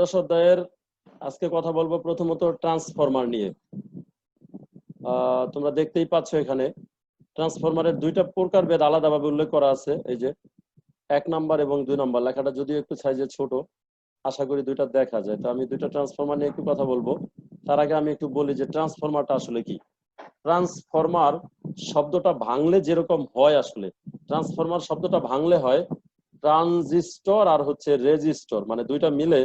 একাদশ অধ্যায়ের আজকে কথা বলবো প্রথমত ট্রান্সফরমার নিয়ে। তোমরা দেখতেই পাচ্ছ এখানে ট্রান্সফরমারের দুইটা প্রকারভেদ আলাদাভাবে উল্লেখ করা আছে। এই যে 1 নাম্বার এবং 2 নাম্বার লেখাটা যদিও একটু সাইজে ছোট, আশা করি দুইটা দেখা যায়। তো আমি দুইটা ট্রান্সফরমার নিয়ে একটু কথা বলবো। তার আগে আমি একটু বলি যে ট্রান্সফরমারটা আসলে কি। ট্রান্সফরমার শব্দটা ভাঙলে যেরকম হয়, আসলে ট্রান্সফরমার শব্দটা ভাঙলে হয় ট্রানজিস্টর আর হচ্ছে রেজিস্টর, মানে দুইটা মিলে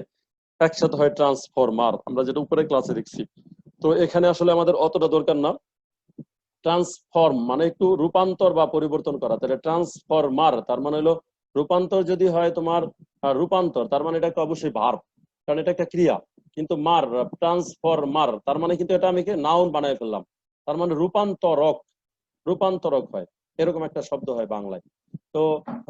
একসাথে হয় ট্রান্সফরমার, আমরা যেটা উপরে ক্লাসে দেখছি। তো এখানে আসলে আমাদের অতটা দরকার না। ট্রান্সফর্ম মানে একটু রূপান্তর বা পরিবর্তন করা, তাহলে ট্রান্সফরমার তার মানে হলো রূপান্তর। যদি হয় তোমার রূপান্তর, তার মানে এটা একটা অবশ্যই ভার্ব, কারণ এটা একটা ক্রিয়া। কিন্তু মার ট্রান্সফরমার তার মানে কিন্তু এটা আমি নাউন বানায় ফেললাম, তার মানে রূপান্তরক, রূপান্তরক হয়, এরকম একটা শব্দ হয় বাংলায়। তো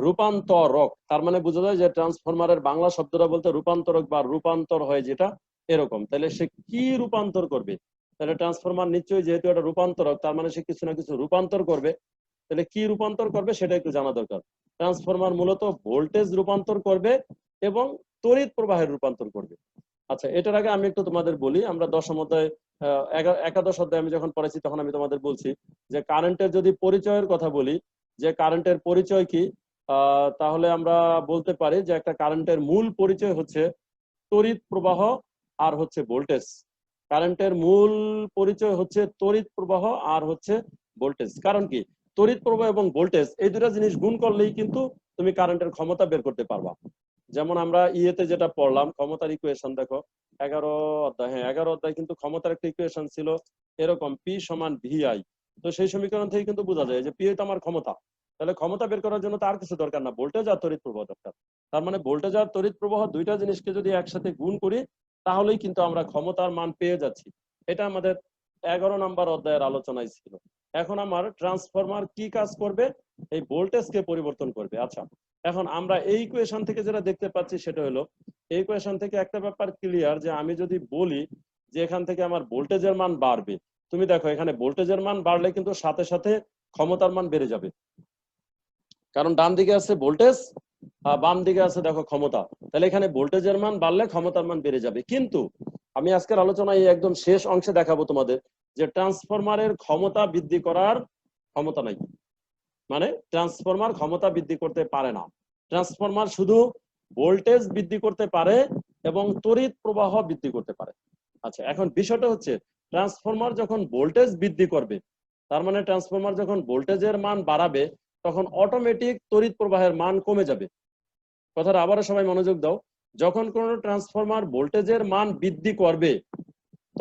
রূপান্তরক তার মানে বোঝা যায় যে ট্রান্সফরমারের বাংলা শব্দটা বলতে রূপান্তরক বা রূপান্তর হয় যেটা এরকম। তাহলে সে কি রূপান্তর করবে? তাহলে ট্রান্সফরমার নিশ্চয়ই যেহেতু এটা রূপান্তরক, তার মানে সে কিছু না কিছু রূপান্তর করবে। তাহলে কি রূপান্তর করবে সেটা একটু জানা দরকার। ট্রান্সফরমার মূলত ভোল্টেজ রূপান্তর করবে এবং তড়িৎ প্রবাহের রূপান্তর করবে। আচ্ছা, এটার আগে আমি একটু তোমাদের বলি, আমরা দশম অধ্যায় একাদশ অধ্যায় আমি যখন পড়েছি তখন আমি তোমাদের বলছি যে কারেন্টের যদি পরিচয়ের কথা বলি, যে কারেন্টের পরিচয় কি, তাহলে আমরা বলতে পারি যে একটা কারেন্টের মূল পরিচয় হচ্ছে তড়িৎ প্রবাহ আর হচ্ছে ভোল্টেজ। কারেন্টের মূল পরিচয় হচ্ছে তড়িৎ প্রবাহ আর হচ্ছে ভোল্টেজ। কারণ কি, তড়িৎ প্রবাহ এবং ভোল্টেজ এই দুটা জিনিস গুণ করলেই কিন্তু তুমি কারেন্টের ক্ষমতা বের করতে পারবা। যেমন আমরা ইয়েতে যেটা পড়লাম ক্ষমতার ইকুয়েশন, দেখো 11 অধ্যায়, হ্যাঁ 11 অধ্যায় কিন্তু ক্ষমতার একটা ইকুয়েশন ছিল এরকম, পি সমান ভিআই। তো সেই সমীকরণ থেকে কিন্তু বোঝা যায় যে পি তো আমার ক্ষমতা। তাহলে ক্ষমতা বের করার জন্য তো আর কিছু দরকার না, ভোল্টেজ আর তড়িৎ প্রবাহ দরকার। তার মানে ভোল্টেজ আর তড়িৎ প্রবাহ দুইটা জিনিসকে যদি একসাথে গুণ করি তাহলেই কিন্তু আমরা ক্ষমতার মান পেয়ে যাচ্ছি। এটা আমাদের 11 নম্বর অধ্যায়ের আলোচনায় ছিল। এখন আমার ট্রান্সফরমার কি কাজ করবে? এই ভোল্টেজকে পরিবর্তন করবে। আচ্ছা, এখন আমরা এই ইকুয়েশন থেকে যেটা দেখতে পাচ্ছি সেটা হলো, এই ইকুয়েশন থেকে একটা ব্যাপার ক্লিয়ার, যে আমি যদি বলি যে এখান থেকে আমার ভোল্টেজের মান বাড়বে, তুমি দেখো এখানে ভোল্টেজের মান বাড়লে কিন্তু সাথে সাথে ক্ষমতার মান বেড়ে যাবে, কারণ ডান দিকে আছে ভোল্টেজ, বাম দিকে আছে দেখো ক্ষমতা। তাহলে এখানে ভোল্টেজের মান বাড়লে ক্ষমতার মান বেড়ে যাবে। কিন্তু আমি আজকের আলোচনায় একদম শেষ অংশে দেখাবো তোমাদের যে ট্রান্সফরমারের ক্ষমতা বৃদ্ধি করার ক্ষমতা নাই, মানে ট্রান্সফরমার ক্ষমতা বৃদ্ধি করতে পারে না। ট্রান্সফরমার শুধু ভোল্টেজ বৃদ্ধি করতে পারে এবং তড়িৎ প্রবাহ বৃদ্ধি করতে পারে। আচ্ছা, এখন বিষয়টা হচ্ছে ট্রান্সফরমার যখন ভোল্টেজ বৃদ্ধি করবে, তার মানে ট্রান্সফরমার যখন ভোল্টেজের মান বাড়াবে তখন অটোমেটিক তড়িৎ প্রবাহের মান কমে যাবে। কথাটা আবারও সবাই মনোযোগ দাও, যখন কোনো ট্রান্সফরমার ভোল্টেজের মান বৃদ্ধি করবে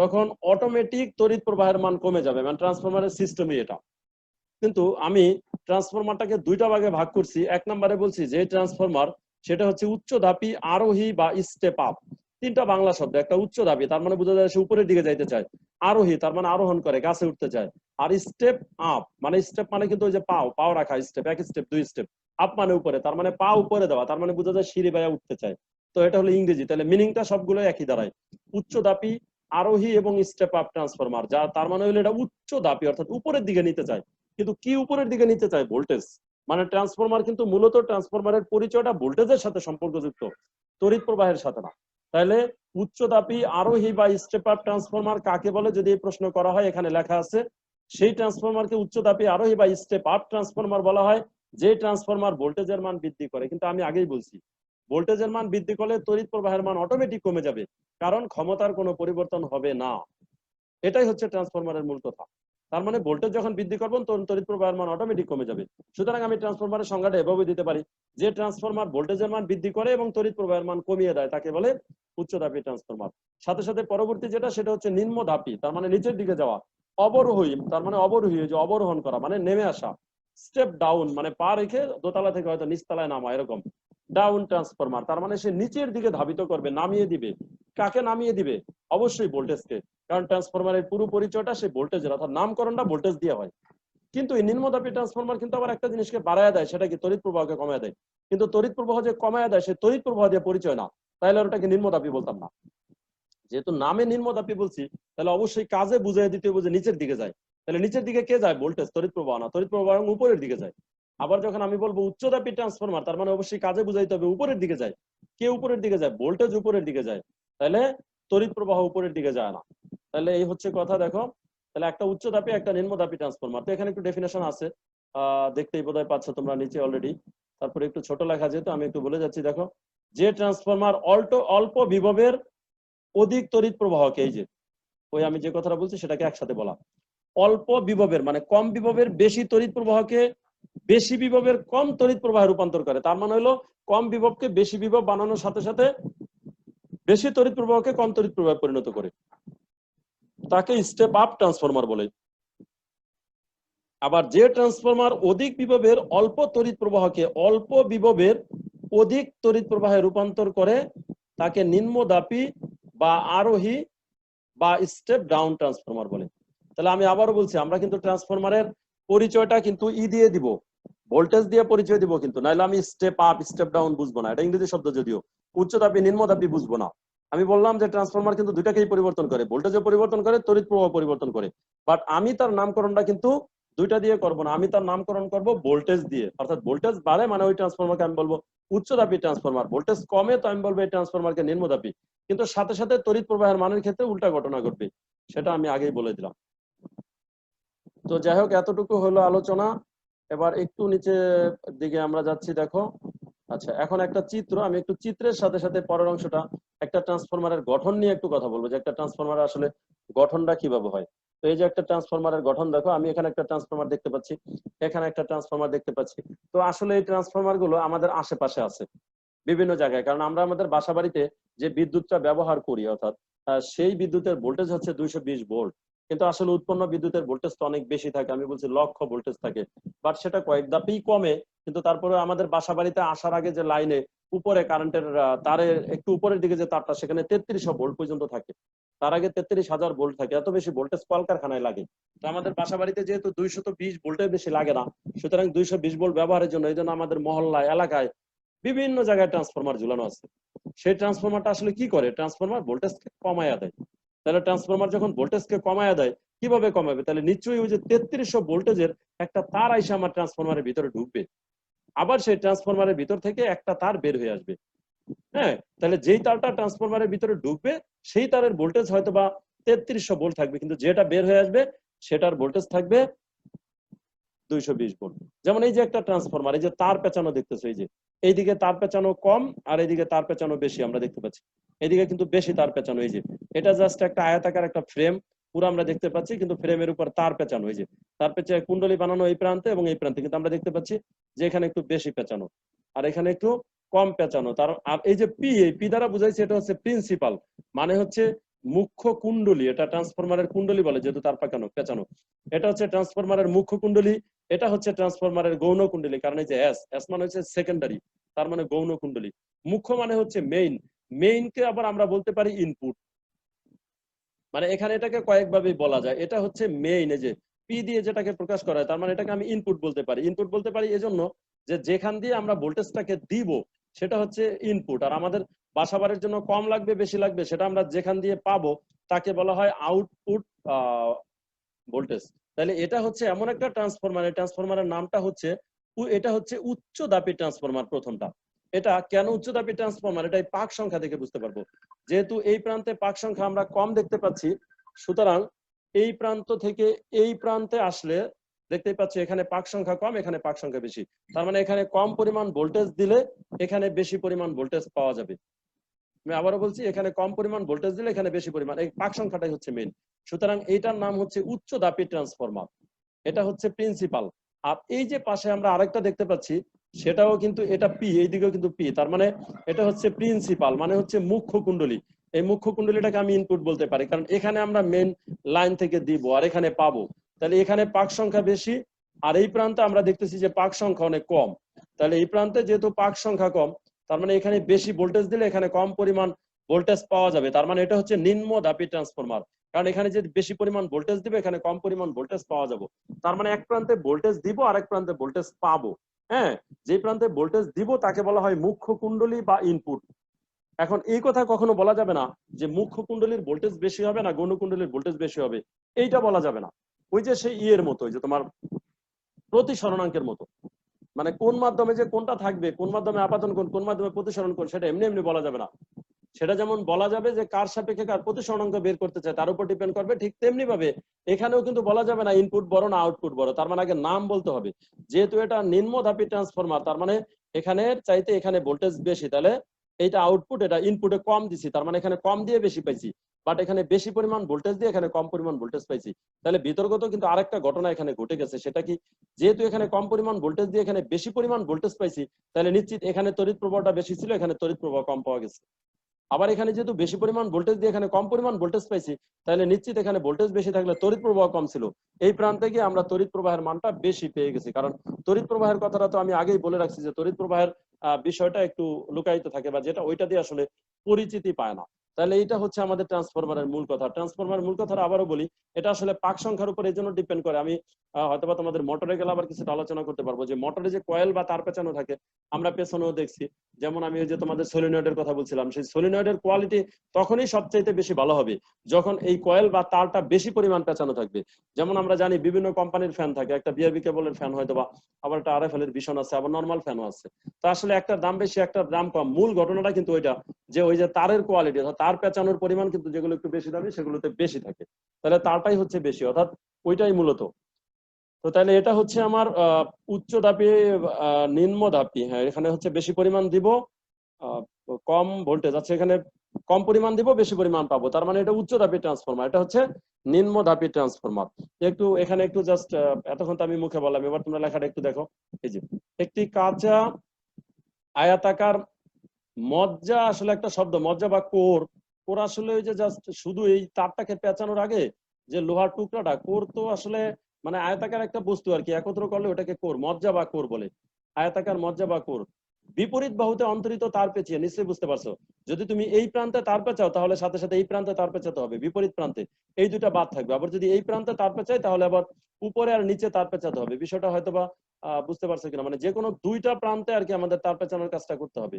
তখন অটোমেটিক তড়িৎ প্রবাহের মান কমে যাবে, মানে ট্রান্সফরমারের সিস্টেমই এটা। কিন্তু আমি ট্রান্সফরমারটাকে দুইটা ভাগে ভাগ করছি। এক নম্বরে বলছি যে ট্রান্সফরমার সেটা হচ্ছে উচ্চ ধাপী, আরোহী বা স্টেপ আপ। তিনটা বাংলা শব্দ, একটা উচ্চ ধাপী তার মানে বোঝা যায় সে উপরের দিকে যাইতে চায়, আরোহী তার মানে আরোহণ করে গাছে উঠতে চায়, আর স্টেপ আপ মানে স্টেপ মানে কিন্তু ওই যে পাও পাও রাখা, স্টেপ এক স্টেপ দুই স্টেপ, আপ মানে উপরে, তার মানে পা উপরে দেওয়া, তার মানে বোঝা যায় সিঁড়ি বাইয়া উঠতে চায়। তো এটা হলো ইংরেজি, তাহলে মিনিংটা সবগুলো একই দাঁড়ায়, উচ্চ ধাপী, আরোহী এবং স্টেপ আপ ট্রান্সফরমার। যা তার মানে হলো এটা উচ্চ ধাপী অর্থাৎ উপরের দিকে নিতে চায়। কিন্তু কি উপরের দিকে নিতে চায়? ভোল্টেজ। মানে ট্রান্সফরমার কিন্তু মূলত ট্রান্সফরমারের পরিচয়টা ভোল্টেজের সাথে সম্পর্কযুক্ত, তড়িৎ প্রবাহের সাথে না। তাহলে উচ্চদাপী, আরোহী বা স্টেপ আপ ট্রান্সফরমার কাকে বলে যদি এই প্রশ্ন করা হয়, এখানে লেখা আছে সেই ট্রান্সফরমারকে উচ্চদাপী, আরোহী বা স্টেপ আপ ট্রান্সফরমার বলা হয়, যে ট্রান্সফরমার ভোল্টেজের মান বৃদ্ধি করে। কিন্তু আমি আগেই বলছি ভোল্টেজের মান বৃদ্ধি করলে তড়িৎ প্রবাহের মান অটোমেটিক কমে যাবে, কারণ ক্ষমতার কোনো পরিবর্তন হবে না। এটাই হচ্ছে ট্রান্সফরমারের মূল কথা। তার মানে ভোল্টেজ যখন বৃদ্ধি করবেন তখন তড়িৎ প্রবাহের মান অটোমেটিক কমে যাবে। সুতরাং আমি ট্রান্সফরমারের সংজ্ঞাটা এভাবে দিতে পারি, যে ট্রান্সফরমার ভোল্টেজের মান বৃদ্ধি করে এবং তড়িৎ প্রবাহের মান কমিয়ে দেয় তাকে বলে উচ্চধাপী ট্রান্সফরমার। সাথে সাথে পরবর্তী যেটা সেটা হচ্ছে নিম্নধাপী, তার মানে নিচের দিকে যাওয়া, অবরোহী তার মানে অবরোহী যে অবরোহণ করা মানে নেমে আসা, স্টেপ ডাউন মানে পা রেখে দোতলা থেকে হয়তো নিচতলায় নামা, এরকম ডাউন ট্রান্সফরমার, তার মানে সে নিচের দিকে ধাবিত করবে, নামিয়ে দিবে। কাকে নামিয়ে দিবে? অবশ্যই ভোল্টেজকে, কারণ ট্রান্সফরমারের পুরো পরিচয়টা সেই ভোল্টেজের, অর্থাৎ নামকরণটা ভোল্টেজ দিয়ে হয়। কিন্তু এই নিম্নধাপী ট্রান্সফরমার কিন্তু আবার একটা জিনিসকে বাড়ায় দেয়, সেটা কি তড়িৎ প্রবাহকে কমায় দেয়। কিন্তু তড়িৎ প্রবাহ যে কমায় দেয় সে তড়িৎ প্রবাহ দিয়ে পরিচয় না, তাহলে ওটাকে নিম্নধাপী বলতাম না। যেহেতু নামে নিম্নধাপী বলছি, তাহলে অবশ্যই কাজে বুঝাই দিতে হবে যে নিচের দিকে যায়। তাহলে নিচের দিকে কে যায়? ভোল্টেজ, তড়িৎ প্রবাহ না, তড়িৎ প্রবাহ উপরের দিকে যায়। আবার যখন আমি বলবো উচ্চধাপী ট্রান্সফরমার, তার মানে অবশ্যই কাজে বুঝাইতে হবে উপরের দিকে যায়। কে উপরের দিকে যায়? ভোল্টেজ উপরের দিকে যায়। তাহলে তড়িৎ প্রবাহ উপরের দিকে যায় না। তাহলে এই হচ্ছে কথা। দেখো তাহলে একটা উচ্চতাপী একটা নিম্নতাপী ট্রান্সফরমার, তো এখানে একটু ডেফিনেশন আছে, দেখতেই বোধহয় পাচ্ছ তোমরা নিচে অলরেডি। তারপরে একটু ছোট লেখা, যেহেতু আমি একটু বলে যাচ্ছি। দেখো, যে ট্রান্সফরমার অল্প বিভবের অধিক তড়িৎ প্রবাহকে, এই যে ওই আমি যে কথাটা বলছি সেটাকে একসাথে বলা, অল্প বিভবের মানে কম বিভবের বেশি তড়িৎ প্রবাহকে বেশি বিভবের কম তড়িৎ প্রবাহে রূপান্তর করে। তার মানে হলো কম বিভবকে বেশি বিভব বানানোর সাথে সাথে বেশি তড়িৎ প্রবাহকে কম তড়িৎ প্রবাহে পরিণত করে, তাকে স্টেপ আপ ট্রান্সফরমার বলে। আবার যে ট্রান্সফরমার অধিক বিভবের অল্প তড়িৎ প্রবাহকে অল্প বিভবের অধিক তড়িৎ প্রবাহে রূপান্তর করে, তাকে নিম্নদাপী বা আরোহী বা স্টেপ ডাউন ট্রান্সফরমার বলে। তাহলে আমি আবারও বলছি, আমরা কিন্তু ট্রান্সফরমারের পরিচয়টা কিন্তু দিয়ে দিব, ভোল্টেজ দিয়ে পরিচয় দিব, কিন্তু নাহলে আমি স্টেপ আপ স্টেপ ডাউন বুঝবো না। এটা ইংরেজি শব্দ, যদিও উচ্চতাপী নিম্নতাপী বুঝবো না। আমি বললাম যে ট্রান্সফরমার কিন্তু দুইটাকেই পরিবর্তন করে, ভোল্টেজও পরিবর্তন করে, তড়িৎ প্রবাহ পরিবর্তন করে। বাট আমি তার নামকরণটা কিন্তু দুইটা দিয়ে করবো না, আমি তার নামকরণ করব ভোল্টেজ দিয়ে। অর্থাৎ ভোল্টেজ বাড়ে মানে ওই ট্রান্সফরমারকে আমি বলবো উচ্চতাপী ট্রান্সফরমার, ভোল্টেজ কমে তো আমি বলবো এই ট্রান্সফরমারকে নিম্নতাপী। কিন্তু সাথে সাথে তড়িৎ প্রবাহের মানের ক্ষেত্রে উল্টা ঘটনা ঘটবে, সেটা আমি আগেই বলে দিলাম। তো যাই হোক, এতটুকু হলো আলোচনা। এবার একটু নিচে দিকে আমরা যাচ্ছি। দেখো, আচ্ছা, এখন একটা চিত্র, আমি একটু চিত্রের সাথে সাথে পরের অংশটা একটা ট্রান্সফরমারের গঠন নিয়ে একটু কথা বলবো, যে একটা ট্রান্সফরমার আসলে গঠনটা কিভাবে হয়। তো এই যে একটা ট্রান্সফরমারের গঠন, দেখো আমি এখানে একটা ট্রান্সফরমার দেখতে পাচ্ছি, এখানে একটা ট্রান্সফরমার দেখতে পাচ্ছি। তো আসলে এই ট্রান্সফরমার গুলো আমাদের আশেপাশে আছে বিভিন্ন জায়গায়, কারণ আমরা আমাদের বাসা বাড়িতে যে বিদ্যুৎটা ব্যবহার করি, অর্থাৎ সেই বিদ্যুতের ভোল্টেজ হচ্ছে 220 ভোল্ট। কিন্তু আসলে উৎপন্ন বিদ্যুতের ভোল্টেজ তো অনেক বেশি থাকে, আমি বলছি লক্ষ ভোল্টেজ থাকে। বাট সেটা কয়েক ধাপেই কমে। কিন্তু তারপরে আমাদের বাসা বাড়িতে আসার আগে যে লাইনে উপরে কারেন্টের তারে একটু উপরের দিকে যে তারটা, সেখানে 3300 ভোল্ট পর্যন্ত থাকে। তার আগে 33,000 ভোল্ট থাকে। এত বেশি ভোল্টেজ কলকারখানায় লাগে। তো আমাদের বাসা বাড়িতে যেহেতু 220 ভোল্টের বেশি লাগে না, সুতরাং 220 ভোল্ট ব্যবহারের জন্য, এই জন্য আমাদের মহল্লায় এলাকায় বিভিন্ন জায়গায় ট্রান্সফরমার ঝুলানো আছে। সেই ট্রান্সফরমারটা আসলে কি করে, ট্রান্সফরমার ভোল্টেজকে কমায়া দেয়। তাহলে ট্রান্সফরমার যখন ভোল্টেজকে কমায়া দেয়, কিভাবে কমাবে? তাহলে নিশ্চয়ই ওই যে 3300 ভোল্টেজের একটা তার আইসা আমার ট্রান্সফরমারের ভিতরে ঢুকবে, আবার সেই ট্রান্সফরমারের ভিতর থেকে একটা তার বের হয়ে আসবে। হ্যাঁ, তাহলে যেই তারটা ট্রান্সফরমারের ভিতরে ঢুকবে সেই তারের ভোল্টেজ হয়তো বা 3300 ভোল্ট থাকবে, কিন্তু যেটা বের হয়ে আসবে সেটার ভোল্টেজ থাকবে 220 ভোল্ট। যেমন এই যে একটা ট্রান্সফরমার, এই যে তার পেঁচানো দেখতেছো, এই যে এইদিকে তার পেঁচানো কম আর এইদিকে তার পেঁচানো বেশি আমরা দেখতে পাচ্ছি। এইদিকে কিন্তু বেশি তার পেঁচানো। এই যে এটা জাস্ট একটা আয়তাকার একটা ফ্রেম পুরো আমরা দেখতে পাচ্ছি, কিন্তু ফ্রেমের উপর তার পেঁচানো। এই যে তার পেঁচে কুণ্ডলী বানানো এই প্রান্তে এবং এই প্রান্তে, কিন্তু আমরা দেখতে পাচ্ছি যে এখানে একটু বেশি পেঁচানো আর এখানে একটু কম পেঁচানো। তার আর এই যে পি, এই পি দ্বারা বুঝাইছে এটা হচ্ছে প্রিন্সিপাল, মানে হচ্ছে মুখ্য কুণ্ডলী। এটা ট্রান্সফরমারের কুণ্ডলী বলে, যেহেতু তার পেঁচানো। এটা হচ্ছে ট্রান্সফরমারের মুখ্য কুণ্ডলী, এটা হচ্ছে ট্রান্সফরমারের গৌণ কুণ্ডলী। কারণ এই যে এস, এস মানে হচ্ছে সেকেন্ডারি, তার মানে গৌণ কুণ্ডলী। মুখ্য মানে হচ্ছে মেইন, মেইনকে আবার আমরা বলতে পারি ইনপুট। মানে এখানে এটাকে কয়েকভাবে বলা যায়। এটা হচ্ছে মেইন, এই যে পি দিয়ে যেটাকে প্রকাশ করা হয়, তার মানে এটাকে আমি ইনপুট বলতে পারি। ইনপুট বলতে পারি এজন্য যে যেখান দিয়ে আমরা ভোল্টেজটাকে দিব সেটা হচ্ছে ইনপুট। আর আমাদের বাসাবাড়ির জন্য কম লাগবে বেশি লাগবে সেটা আমরা যেখান দিয়ে পাবো তাকে বলা হয় আউটপুট ভোল্টেজ। তাহলে এটা হচ্ছে এমন একটা ট্রান্সফরমার, এই ট্রান্সফরমারের নামটা হচ্ছে, এটা হচ্ছে উচ্চ দাপী ট্রান্সফরমার। প্রথমটা, এটা কেন উচ্চ দাপী ট্রান্সফরমার, এটা পাক সংখ্যা থেকে বুঝতে পারবো। যেহেতু এই প্রান্তে পাক সংখ্যা আমরা কম দেখতে পাচ্ছি, সুতরাং এই প্রান্ত থেকে এই প্রান্তে আসলে দেখতেই পাচ্ছি এখানে পাক সংখ্যা কম, এখানে পাক সংখ্যা বেশি। তার মানে এখানে কম পরিমাণ ভোল্টেজ দিলে এখানে বেশি পরিমাণ ভোল্টেজ পাওয়া যাবে। আমি আবারও বলছি, এখানে কম পরিমাণ ভোল্টেজ দিলে এখানে বেশি পরিমাণ, এই পাক সংখ্যাটাই হচ্ছে মেইন। সুতরাং এইটার নাম হচ্ছে উচ্চ দাপী ট্রান্সফরমার, এটা হচ্ছে প্রিন্সিপাল। আর এই যে পাশে আমরা আরেকটা দেখতে পাচ্ছি, সেটাও কিন্তু এটা পি, এইদিকেও কিন্তু পি, তার মানে এটা হচ্ছে প্রিন্সিপাল, মানে হচ্ছে মুখ্য কুণ্ডলী। এই মুখ্য কুণ্ডলীটাকে আমি ইনপুট বলতে পারি, কারণ এখানে আমরা মেইন লাইন থেকে দিব আর এখানে পাবো। তাহলে এখানে পাক সংখ্যা বেশি, আর এই প্রান্তে আমরা দেখতেছি যে পাক সংখ্যা অনেক কম। তাহলে এই প্রান্তে যেহেতু পাক সংখ্যা কম, তার মানে এখানে বেশি ভোল্টেজ দিলে এখানে কম পরিমাণ ভোল্টেজ পাওয়া যাবে। তার মানে এটা হচ্ছে নিম্ন দাপী ট্রান্সফরমার, কারণ এখানে যে বেশি পরিমাণ ভোল্টেজ দিবে এখানে কম পরিমাণ ভোল্টেজ পাওয়া যাবে। তার মানে এক প্রান্তে ভোল্টেজ দিব আর এক প্রান্তে ভোল্টেজ পাবো। হ্যাঁ, যে প্রান্তে ভোল্টেজ দিব তাকে বলা হয় মুখ্য কুণ্ডলী বা ইনপুট। এখন এই কথা কখনো বলা যাবে না যে মুখ্য কুণ্ডলীর ভোল্টেজ বেশি হবে না গৌণ কুণ্ডলীর ভোল্টেজ বেশি হবে, এইটা বলা যাবে না। ওই যে সেই ইয়ের মতো, যে তোমার প্রতিসরণাঙ্কের মতো, মানে কোন মাধ্যমে যে কোনটা থাকবে, কোন মাধ্যমে আপাতন কোণ, কোন মাধ্যমে প্রতিসরণ কোণ, সেটা এমনি এমনি বলা যাবে না। সেটা যেমন বলা যাবে যে কার সাপেক্ষে কার প্রতিসরণাঙ্ক বের করতে চায় তার উপর ডিপেন্ড করবে, ঠিক তেমনি ভাবে এখানেও কিন্তু বলা যাবে না ইনপুট বড় না আউটপুট বড়, তার মানে আগে নাম বলতে হবে। যেহেতু এটা নিম্নধাপী ট্রান্সফরমার, তার মানে এখানের চাইতে এখানে ভোল্টেজ বেশি, তাহলে এইটা আউটপুট, এটা ইনপুটে কম দিছি, তার মানে এখানে কম দিয়ে বেশি পাইছি, বাট এখানে বেশি পরিমাণ ভোল্টেজ দিয়ে এখানে কম পরিমাণ ভোল্টেজ পাইছি। তাহলে বিতর্কত কিন্তু আরেকটা ঘটনা এখানে ঘটে গেছে, সেটা কি, যেহেতু এখানে কম পরিমাণ ভোল্টেজ দিয়ে এখানে বেশি পরিমাণ ভোল্টেজ পাইছি, তাহলে নিশ্চিত এখানে তড়িৎ প্রবাহটা বেশি ছিল, এখানে তড়িৎ প্রবাহ কম পাওয়া গেছে। আবার এখানে যেহেতু বেশি পরিমাণ ভোল্টেজ দিয়ে এখানে কম পরিমাণ ভোল্টেজ পাইছি, তাহলে নিশ্চিত এখানে ভোল্টেজ বেশি থাকলে তড়িৎ প্রবাহ কম ছিল, এই প্রান্তে গিয়ে আমরা তড়িৎ প্রবাহের মানটা বেশি পেয়ে গেছি। কারণ তড়িৎ প্রবাহের কথাটা তো আমি আগেই বলে রাখছি যে তড়িৎ প্রবাহের বিষয়টা একটু লুকায়িত থাকে, বা যেটা ওইটা দিয়ে আসলে পরিচিতি পায় না। তাহলে এটা হচ্ছে আমাদের ট্রান্সফরমারের মূল কথা। ট্রান্সফরমারের মূল কথা আবারও বলি, এটা আসলে পাক সংখ্যার উপর এই জন্য ডিপেন্ড করে। আমি হয়তোবা তোমাদের মোটরে গেলে আবার কিছুটা আলোচনা করতে পারবো, যে মোটরে যে কয়েল বা তার পেঁচানো থাকে আমরা পেছনেও দেখছি, যেমন আমি ওই যে তোমাদের সলিনয়েডের কথা বলছিলাম, সেই সলিনয়েডের কোয়ালিটি তখনই সবচাইতে বেশি ভালো হবে যখন এই কয়েল বা তারটা বেশি পরিমাণ পেঁচানো থাকবে। যেমন আমরা জানি বিভিন্ন কোম্পানির ফ্যান থাকে, একটা বিআরবি কেবলের ফ্যান হয়তো বা, আবার একটা আরএফএল এর ভীষণ আছে, আবার নর্মাল ফ্যানও আছে। তো আসলে একটার দাম বেশি একটার দাম কম, মূল ঘটনাটা কিন্তু ওইটা যে ওই যে তারের কোয়ালিটি, অর্থাৎ তার পেঁচানোর পরিমাণ কিন্তু যেগুলো একটু বেশি দামি সেগুলোতে বেশি থাকে, তাহলে তারটাই হচ্ছে বেশি, অর্থাৎ ওইটাই মূলত। তো তাহলে এটা হচ্ছে আমার উচ্চ ধাপি, নিম্ন ধাপি, হ্যাঁ এখানে হচ্ছে বেশি পরিমাণ দিব, আহ, কম ভোল্টেজ আছে, এখানে কম পরিমাণ দিব বেশি পরিমাণ পাবো, তার মানে এটা উচ্চ ধাপি ট্রান্সফরমার, এটা হচ্ছে নিম্ন ধাপি ট্রান্সফরমার। একটু এখানে একটু জাস্ট, এতক্ষণ তো আমি মুখে বললাম, এবার তোমরা লেখাটা একটু দেখো। এই যে একটি কাঁচা আয়াতাকার মজ্জা, আসলে একটা শব্দ মজ্জা বা কোর, কোর আসলে ওই যে জাস্ট শুধু এই তারটাকে পেঁচানোর আগে যে লোহার টুকরাটা, কোর তো আসলে মানে আয়তাকার একটা বস্তু আর কি, একত্র করলে ওটাকে কোর, মজ্জা বা কোর বলে, আয়তাকার মজ্জা বা কোর। বিপরীত বাহুতে অন্তরিত তার পেঁচিয়ে, নিশ্চয়ই বুঝতে পারছো, যদি তুমি এই প্রান্তে তার পেঁচাও তাহলে সাথে সাথে এই প্রান্তে তার পেঁচাতে হবে, বিপরীত প্রান্তে এই দুটা বাদ থাকবে। আবার যদি এই প্রান্তে তার পেঁচাই তাহলে আবার উপরে আর নিচে তার পেঁচাতে হবে। বিষয়টা হয়তোবা বুঝতে পারছো কিনা, মানে যে কোনো দুইটা প্রান্তে আর কি আমাদের তার পেঁচানোর কাজটা করতে হবে,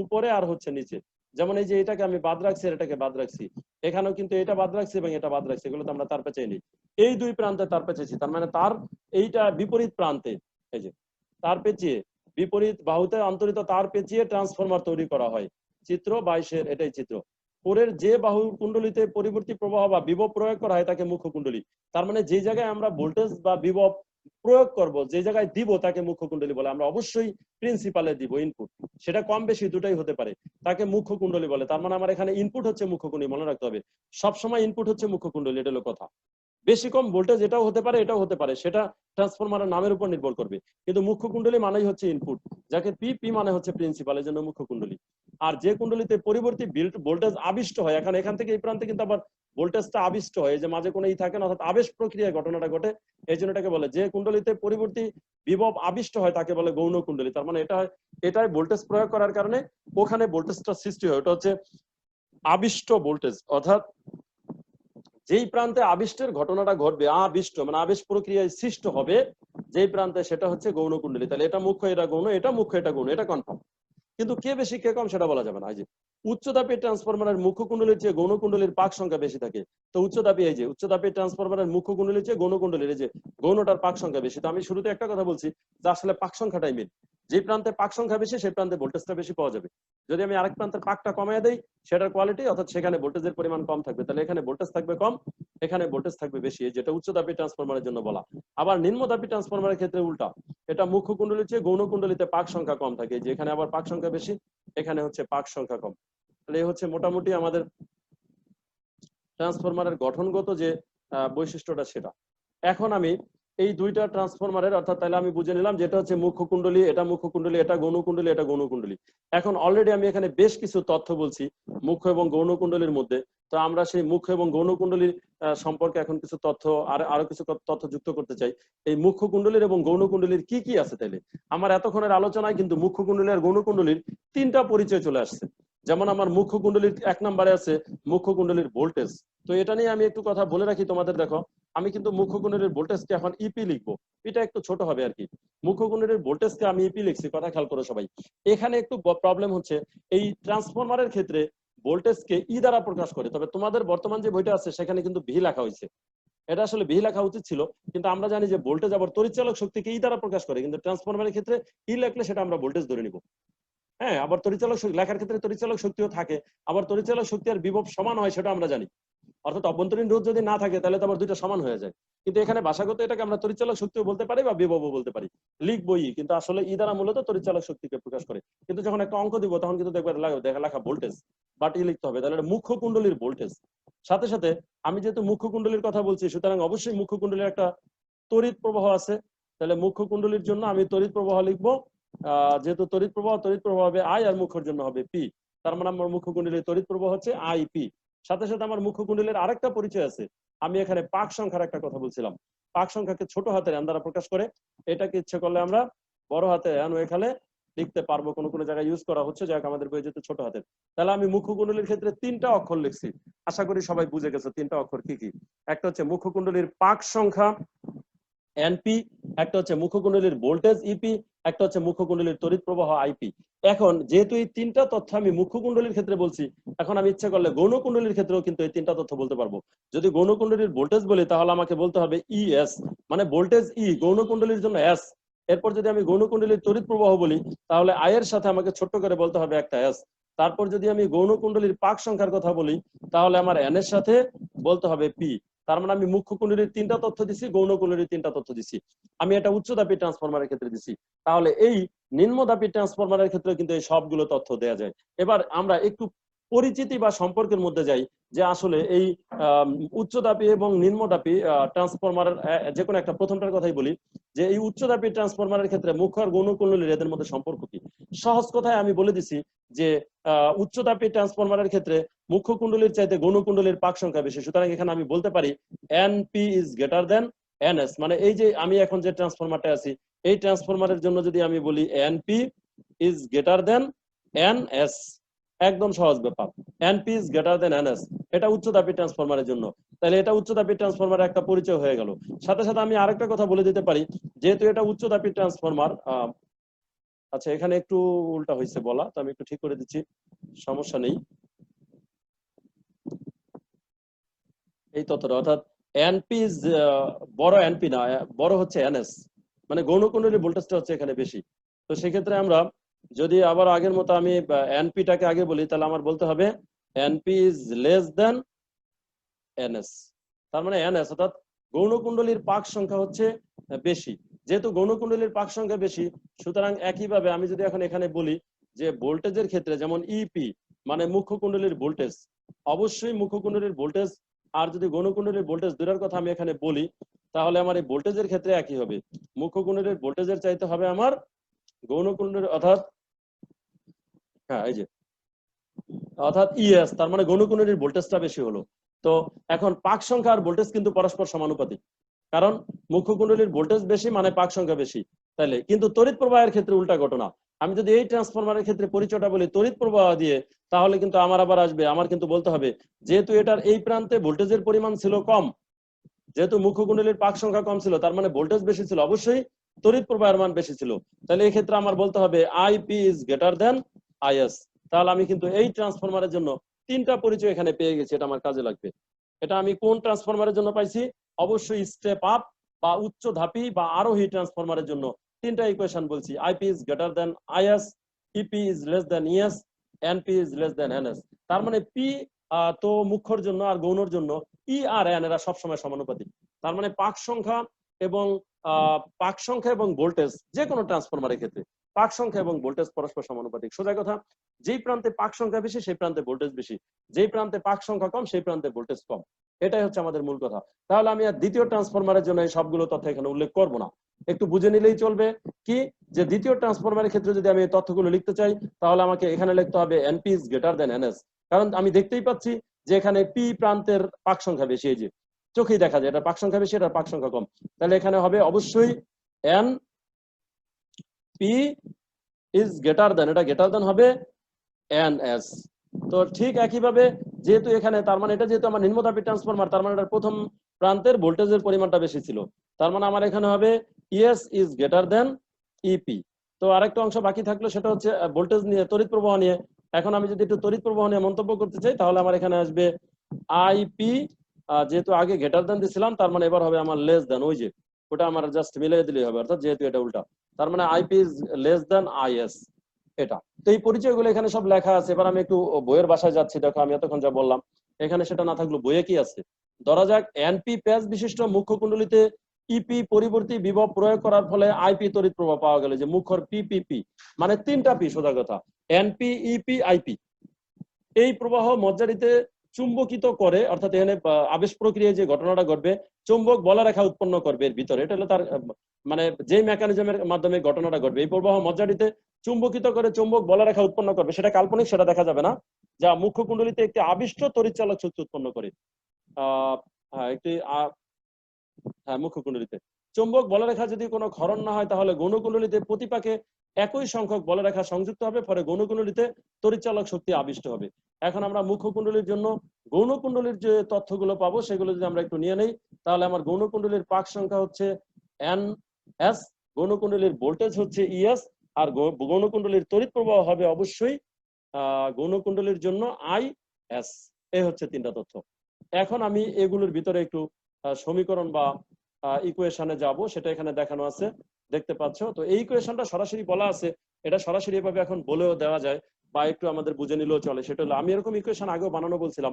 উপরে আর হচ্ছে নিচে। যেমন এই যে এটাকে আমি বাদ রাখছি আর এটাকে বাদ রাখছি, এখানেও কিন্তু এটা বাদ রাখছি এবং এটা বাদ রাখছি, এগুলো তো আমরা তার পেঁচাই নি, এই দুই প্রান্তে তার পেঁচেছি, তার মানে তার এইটা বিপরীত প্রান্তে, এই যে তার পেঁচিয়ে বিপরীত বাহুতে অন্তরিত তার পেঁচিয়ে ট্রান্সফরমার তৈরি করা হয়। চিত্র 22-এর এটাই চিত্র। কোরের যে বাহু কুণ্ডলিতে পরিবর্তী প্রবাহ বা বিভব প্রয়োগ করা হয় তাকে মুখ্য কুণ্ডলী, তার মানে যে জায়গায় আমরা ভোল্টেজ বা বিভব প্রয়োগ করব, যে জায়গায় দিব তাকে মুখ্য কুণ্ডলী বলে। আমরা অবশ্যই প্রিন্সিপালে দিব ইনপুট, সেটা কম বেশি দুটাই হতে পারে, তাকে মুখ্য কুণ্ডলী বলে। তার মানে আমার এখানে ইনপুট হচ্ছে মুখ্য কুণ্ডলী, মনে রাখতে হবে সবসময় ইনপুট হচ্ছে মুখ্য কুণ্ডলী, এটা হলো কথা। বেশি কম ভোল্টেজ এটাও হতে পারে এটাও হতে পারে, সেটা ট্রান্সফরমারের নামের উপর নির্ভর করবে, কিন্তু মুখ্য কুণ্ডলী মানেই হচ্ছে ইনপুট, যাকে পি, পি মানে হচ্ছে প্রিন্সিপাল, এর জন্য মুখ্য কুণ্ডলী। আর যে কুণ্ডলীতে পরিবর্তী ভোল্টেজ আবিষ্ট হয়, এখান থেকে এই প্রান্তে কিন্তু আবার ভোল্টেজটা আবিষ্ট হয়, যে মাঝে কোনো ই থাকে না, অর্থাৎ আবেশ প্রক্রিয়ায় ঘটনাটা ঘটে, এই জন্য এটাকে বলে, যে কুণ্ডলীতে পরিবর্তী বিভব আবিষ্ট হয় তাকে বলে গৌণ কুণ্ডলী। তার মানে এটাই ভোল্টেজ প্রয়োগ করার কারণে ওখানে ভোল্টেজটা সৃষ্টি হয়, ওটা হচ্ছে আবিষ্ট ভোল্টেজ, অর্থাৎ যেই প্রান্তে আবিষ্টের ঘটনাটা ঘটবে, আবিষ্ট মানে আবেশ প্রক্রিয়ায় সৃষ্ট হবে যেই প্রান্তে, সেটা হচ্ছে গৌণ কুণ্ডলী। তাহলে এটা মুখ্য এটা গৌণ, এটা মুখ্য এটা গৌণ, এটা কনফার্ম, কিন্তু কে বেশি কে কম সেটা বলা যাবে না। এই যে উচ্চতাপী ট্রান্সফরমারের মুখ্য কুণ্ডলীর চেয়ে গৌণ কুণ্ডলীর পাক সংখ্যা বেশি থাকে, তো উচ্চতাপী, এই যে উচ্চতাপী ট্রান্সফরমারের মুখ্য কুণ্ডলীর চেয়ে গৌণ কুণ্ডলীর এই যে গৌণটার পাক সংখ্যা বেশি। তো আমি শুরুতে একটা কথা বলছি যে আসলে পাক সংখ্যাটাই মিল, যে প্রান্তে পাক সংখ্যা বেশি সেই প্রান্তে ভোল্টেজটা বেশি পাওয়া যাবে। যদি আমি আরেক প্রান্তের পাকটা কমায় দেই, সেটার কোয়ালিটি, অর্থাৎ সেখানে ভোল্টেজের পরিমাণ কম থাকবে, তাহলে এখানে ভোল্টেজ থাকবে কম, এখানে ভোল্টেজ থাকবে বেশি, যেটা উচ্চতাপী ট্রান্সফরমারের জন্য বলা। আবার নিম্নতাপী ট্রান্সফরমারের ক্ষেত্রে উল্টা, এটা মুখ্য কুণ্ডলীর চেয়ে গৌণ কুণ্ডলীতে পাক সংখ্যা কম থাকে, যেখানে আবার পাক সংখ্যা বেশি, এখানে হচ্ছে পাক সংখ্যা কম। তাহলে এই হচ্ছে মোটামুটি আমাদের ট্রান্সফরমারের গঠনগত যে বৈশিষ্ট্যটা সেটা। এখন আমি এই দুইটা ট্রান্সফরমারের, অর্থাৎ তাহলে আমি বুঝে নিলাম যেটা হচ্ছে মুখ্য কুণ্ডলী, এটা মুখ্য কুণ্ডলী, এটা গৌণ কুণ্ডলী, এটা গৌণ কুণ্ডলী। এখন অলরেডি আমি এখানে বেশ কিছু তথ্য বলছি মুখ্য এবং গৌণ কুণ্ডলীর মধ্যে, তো আমরা সেই মুখ্য এবং গৌণ কুণ্ডলীর সম্পর্কে এখন কিছু তথ্য আরো কিছু তথ্য যুক্ত করতে চাই। এই মুখ্য কুণ্ডলীর এবং গৌণ কুণ্ডলীর কি কি আছে, তাইলে আমার এতক্ষণের আলোচনায় কিন্তু মুখ্য কুণ্ডলী আর গৌণ কুণ্ডলীর তিনটা পরিচয় চলে আসছে। যেমন আমার মুখ্য কুণ্ডলীর 1 নম্বরে আছে মুখ্য কুণ্ডলীর ভোল্টেজ, তো এটা নিয়ে আমি একটু কথা বলে রাখি তোমাদের। দেখো আমি কিন্তু মুখ্য কুণ্ডলীর ভোল্টেজকে এখন ইপি লিখবো, এটা একটু ছোট হবে আর কি। মুখ্য কুণ্ডলীর ভোল্টেজকে আমি ইপি লিখছি, কথা খেয়াল করো সবাই। এখানে একটু প্রবলেম হচ্ছে, এই ট্রান্সফরমারের ক্ষেত্রে ভোল্টেজকে ই দ্বারা প্রকাশ করে, তবে তোমাদের বর্তমান যে বইটা আছে সেখানে কিন্তু ভি লেখা হয়েছে, এটা আসলে ভি লেখা উচিত ছিল, কিন্তু আমরা জানি যে ভোল্টেজ আবার তড়িৎচালক শক্তিকে ই দ্বারা প্রকাশ করে, কিন্তু ট্রান্সফরমারের ক্ষেত্রে ই লিখলে সেটা আমরা ভোল্টেজ ধরে নিব। হ্যাঁ, আবার তড়িৎচালক শক্তি লেখার ক্ষেত্রে তড়িৎচালক শক্তিও থাকে, আবার তড়িৎচালক শক্তি আর বিভব সমান হয় সেটা আমরা জানি। অর্থাৎ অভ্যন্তরীণ রোধ যদি না থাকে তাহলে তো আবার দুইটা সমান হয়ে যায়। কিন্তু এখানে ভাষাগত এটাকে আমরা তড়িৎচালক শক্তিও বলতে পারি বা বিভবও বলতে পারি, লিখবই, কিন্তু আসলে ই দ্বারা মূলত তড়িৎচালক শক্তিকে প্রকাশ করে। কিন্তু যখন একটা অঙ্ক দিব তখন কিন্তু দেখবে লেখা ভোল্টেজ, বাট ই লিখতে হবে, তাহলে এটা মুখ্য কুণ্ডলীর ভোল্টেজ। সাথে সাথে আমি যেহেতু মুখ্য কুণ্ডলীর কথা বলছি, সুতরাং অবশ্যই মুখ্য কুণ্ডলীর একটা তড়িৎ প্রবাহ আছে, তাহলে মুখ্য কুণ্ডলীর জন্য আমি তড়িৎ প্রবাহ লিখবো। যেহেতু তড়িৎ প্রবাহ হবে আই, আর মুখ্যর জন্য হবে পি, তার মানে আমার মুখ্য কুণ্ডলীর তড়িৎ প্রবাহ হচ্ছে আই পি। সাথে সাথে আমার মুখ্য কুণ্ডলীর আরেকটা পরিচয় আছে, আমি এখানে পাক সংখ্যার একটা কথা বলছিলাম, পাক সংখ্যাকে ছোট হাতের এন দ্বারা প্রকাশ করে, এটাকে ইচ্ছে করলে আমরা বড় হাতে এন এখানে লিখতে পারবো, কোনো কোনো জায়গায় ইউজ করা হচ্ছে, যাক আমাদের বই যেহেতু ছোট হাতের। তাহলে আমি মুখ্য কুণ্ডলীর ক্ষেত্রে তিনটা অক্ষর লিখছি, আশা করি সবাই বুঝে গেছে তিনটা অক্ষর কি কি। একটা হচ্ছে মুখ্য কুণ্ডলীর পাক সংখ্যা এনপি, একটা হচ্ছে মুখ্য কুণ্ডলীর ভোল্টেজ ইপি, একটা হচ্ছে মুখ্য কুণ্ডলীর তড়িৎ প্রবাহ আইপি। এখন যেহেতু এই তিনটা তথ্য আমি মুখ্য কুণ্ডলীর ক্ষেত্রে বলছি, এখন আমি ইচ্ছা করলে গৌণ কুণ্ডলীর ক্ষেত্রেও কিন্তু এই তিনটা তথ্য বলতে পারবো। যদি গৌণ কুণ্ডলীর ভোল্টেজ বলি তাহলে আমাকে বলতে হবে ইএস, মানে ভোল্টেজ ই, গৌণ কুণ্ডলীর জন্য এস। এরপর যদি আমি গৌণ কুণ্ডলীর তড়িৎ প্রবাহ বলি তাহলে আই এর সাথে আমাকে ছোট্ট করে বলতে হবে একটা এস। তারপর যদি আমি গৌণ কুণ্ডলীর পাক সংখ্যার কথা বলি তাহলে আমার এন এর সাথে বলতে হবে পি। তার মানে আমি মুখ্য কুণ্ডলীর তিনটা তথ্য দিছি, গৌণ কুণ্ডলীর তিনটা তথ্য দিছি, আমি এটা উচ্চ দাপি ট্রান্সফরমারের ক্ষেত্রে দিছি। তাহলে এই নিম্ন দাপি ট্রান্সফরমারের ক্ষেত্রে কিন্তু এই সবগুলো তথ্য দেয়া যায়। এবার আমরা একটু পরিচিতি বা সম্পর্কের মধ্যে যাই, যে আসলে এই উচ্চ দাপি এবং নিম্ন দাপি ট্রান্সফরমারের যে কোনো একটা, প্রথমটার কথাই বলি, যে এই উচ্চ দাপি ট্রান্সফরমারের ক্ষেত্রে মুখ্য আর গৌণ কুণ্ডলীর এদের মধ্যে সম্পর্ক কি। সহজ কথায় আমি বলে দিছি যে উচ্চ দাপি ট্রান্সফরমারের ক্ষেত্রে মুখ্য কুণ্ডলীর চাইতে গৌণ কুণ্ডলীর পাক সংখ্যা বেশি, সুতরাং এখানে আমি বলতে পারি NP is greater than NS. মানে এই যে আমি এখন যে ট্রান্সফরমারটা আছি, এই ট্রান্সফরমারের জন্য যদি আমি বলি NP is greater than NS, একদম সহজ ব্যাপার, NP is greater than NS, এটা উচ্চ দাপি ট্রান্সফরমারের জন্য। তাহলে এটা উচ্চ দাপি ট্রান্সফরমারের একটা পরিচয় হয়ে গেল। সাথে সাথে আমি আরেকটা কথা বলে দিতে পারি, যেহেতু এটা উচ্চ দাপি ট্রান্সফরমার, আচ্ছা এখানে একটু উল্টা হয়েছে বলা, তো আমি একটু ঠিক করে দিচ্ছি, সমস্যা নেই। এই তথ্যটা, অর্থাৎ এনপি বড় এনপি না, বড় হচ্ছে এনএস, মানে গৌণ কুণ্ডলীর ভোল্টেজটা হচ্ছে এখানে বেশি। তো সেক্ষেত্রে আমরা যদি আবার আগের মতো আমি এনপিটাকে আগে বলি, তাহলে আমার বলতে হবে NP is less than NS. তার মানে এনএস অর্থাৎ গৌণ কুণ্ডলীর পাক সংখ্যা হচ্ছে বেশি। যেহেতু গৌণ কুণ্ডলীর পাক সংখ্যা বেশি, সুতরাং একইভাবে আমি যদি এখন এখানে বলি যে ভোল্টেজের ক্ষেত্রে যেমন ইপি মানে মুখ্য কুণ্ডলীর ভোল্টেজ, অবশ্যই মুখ্য কুণ্ডলীর ভোল্টেজ আর যদি গৌণ কুণ্ডলীর ভোল্টেজ দুটার কথা আমি এখানে বলি, তাহলে আমার এই ভোল্টেজের ক্ষেত্রে একই হবে, মুখ্য কুণ্ডলীর ভোল্টেজের চাইতে হবে আমার গৌণ কুণ্ডলীর, অর্থাৎ হ্যাঁ এই যে অর্থাৎ ইএস, তার মানে গৌণ কুণ্ডলীর ভোল্টেজটা বেশি হলো। তো এখন পাক সংখ্যা আর ভোল্টেজ কিন্তু পরস্পর সমানুপাতিক, কারণ মুখ্য কুণ্ডলীর ভোল্টেজ বেশি মানে পাক সংখ্যা বেশি। তাহলে কিন্তু তড়িৎ প্রবাহের ক্ষেত্রে উল্টা ঘটনা, আমি যদি এই ট্রান্সফরমারের ক্ষেত্রে পরিচয়টা বলি তড়িৎ প্রবাহ দিয়ে, তাহলে কিন্তু আমার আবার আসবে, আমার কিন্তু বলতে হবে যেহেতু এটার এই প্রান্তে ভোল্টেজের পরিমাণ ছিল কম, যেহেতু মুখ্য কুণ্ডলীর পাক সংখ্যা কম ছিল, তার মানে ভোল্টেজ বেশি ছিল, অবশ্যই তড়িৎ প্রবাহের মান বেশি ছিল। তাহলে এই ক্ষেত্রে আমার বলতে হবে IP is greater than is. তাহলে আমি কিন্তু এই ট্রান্সফরমারের জন্য তিনটা পরিচয় এখানে পেয়ে গেছি, এটা আমার কাজে লাগবে। এটা আমি কোন ট্রান্সফরমারের জন্য পাইছি, অবশ্যই স্টেপ আপ বা উচ্চ ধাপি বা আরোহী ট্রান্সফরমারের জন্য তিনটা ইকুয়েশন বলছি, IP is greater than IS, EP is less than ES, NP is less than NS. তার মানে পি তো মুখ্যর জন্য আর গৌণর জন্য ই আর এন এরা সবসময় সমানুপাতিক। তার মানে পাক সংখ্যা এবং ভোল্টেজ যে কোনো ট্রান্সফরমারের ক্ষেত্রে পাক সংখ্যা এবং ভোল্টেজ পরস্পর সমানুপাতিক। সোজা কথা, যেই প্রান্তে পাক সংখ্যা বেশি সেই প্রান্তে ভোল্টেজ বেশি, যেই প্রান্তে পাক সংখ্যা কম সেই প্রান্তে ভোল্টেজ কম, এটাই হচ্ছে আমাদের মূল কথা। তাহলে আমি আর দ্বিতীয় ট্রান্সফরমারের জন্য এই সবগুলো তথ্য এখানে উল্লেখ করব না, একটু বুঝে নিলেই চলবে কি, যে দ্বিতীয় ট্রান্সফরমারের ক্ষেত্রে যদি আমি এই তথ্যগুলো লিখতে চাই তাহলে আমাকে এখানে লিখতে হবে NP is greater than NS, কারণ আমি দেখতেই পাচ্ছি যে এখানে পি প্রান্তের পাক সংখ্যা বেশি, এই যে চোখেই দেখা যায় এটা পাক সংখ্যা বেশি, এটা পাক সংখ্যা কম, তাহলে এখানে হবে অবশ্যই এন পি ইজ গ্রেটার দেন, এটা গ্রেটার দেন হবে এন এস। তো ঠিক একইভাবে যেহেতু এখানে তার মানে এটা যেহেতু আমার নিম্নতাপী ট্রান্সফরমার, তার মানে এটার প্রথম প্রান্তের ভোল্টেজের পরিমাণটা বেশি ছিল, তার মানে আমার এখানে হবে ES is greater than EP. তো আরেকটা অংশ বাকি থাকলো, সেটা হচ্ছে ভোল্টেজ নিয়ে, তড়িৎ প্রবাহ নিয়ে। এখন আমি যদি একটু তড়িৎ প্রবাহ নিয়ে মন্তব্য করতে চাই তাহলে আমার এখানে আসবে আইপি, যেহেতু আগে গ্রেটার দেন দিছিলাম তার মানে এবার হবে আমার লেস দেন, ওই যে ওটা আমার জাস্ট মিলিয়ে দিলেই হবে, অর্থাৎ যেহেতু এটা উল্টা, তার মানে IP is less then is. এটা। তো এই পরিচয়গুলো এখানে সব লেখা আছে। এবার আমি একটু বইয়ের বাসায় যাচ্ছি। দেখো আমি এতক্ষণ যা বললাম এখানে সেটা না থাকলো বইয়ে কি আছে। ধরা যাক এনপি প্যাচ বিশিষ্ট মুখ্য কুণ্ডলিতে ইপি পরিবর্তী বিভব প্রয়োগ করার ফলে আইপি তড়িৎ প্রবাহ পাওয়া গেল। যে মুখ্যর পিপিপি মানে তিনটা পি, সোজা কথা, এনপি ইপি আইপি। এই প্রবাহ মজ্জারিতে চুম্বকিত করে, অর্থাৎ এখানে আবেশ প্রক্রিয়ায় যে ঘটনাটা ঘটবে, চুম্বক বলরেখা উৎপন্ন করবে এর ভিতরে। এটা হলো তার মানে যেই মেকানিজমের মাধ্যমে ঘটনাটা ঘটবে। এই প্রবাহ মজ্জারিতে চুম্বকিত করে চুম্বক বলরেখা উৎপন্ন করবে। সেটা কাল্পনিক, সেটা দেখা যাবে না। যা মুখ্য কুণ্ডলিতে একটি আবিষ্ট তড়িৎচালক শক্তি উৎপন্ন করে। একটি মুখ্য কুণ্ডলিতে চুম্বক বলরেখা যদি কোনো ক্ষরণ না হয় তাহলে গৌণ কুণ্ডলিতে প্রতিপাকে একই সংখ্যক বলরেখা সংযুক্ত হবে, ফলে গৌণ কুণ্ডলিতে তড়িৎচালক শক্তি আবিষ্ট হবে। এখন আমরা মুখ্য কুণ্ডলীর জন্য গৌণ কুণ্ডলীর যে তথ্যগুলো পাবো সেগুলো যদি আমরা একটু নিয়ে নেই, তাহলে আমার গৌণ কুণ্ডলীর পাক সংখ্যা হচ্ছে NS, গৌণ কুণ্ডলীর ভোল্টেজ হচ্ছে ES, আর গৌণ কুণ্ডলীর তড়িৎ প্রবাহ হবে অবশ্যই গৌণ কুণ্ডলীর জন্য IS। এই হচ্ছে তিনটা তথ্য। এখন আমি এগুলোর ভিতরে একটু সমীকরণ বা ইকুয়েশনে যাব, সেটা এখানে দেখানো আছে, দেখতে পাচ্ছ। তো এই ইকুয়েশনটা সরাসরি বলা আছে, এটা সরাসরি এভাবে এখন বলেও দেওয়া যায় বা একটু আমাদের বুঝে নিলেও চলে। সেটা হলো, আমি এরকম ইকুয়েশন আগেও বানানো বলছিলাম।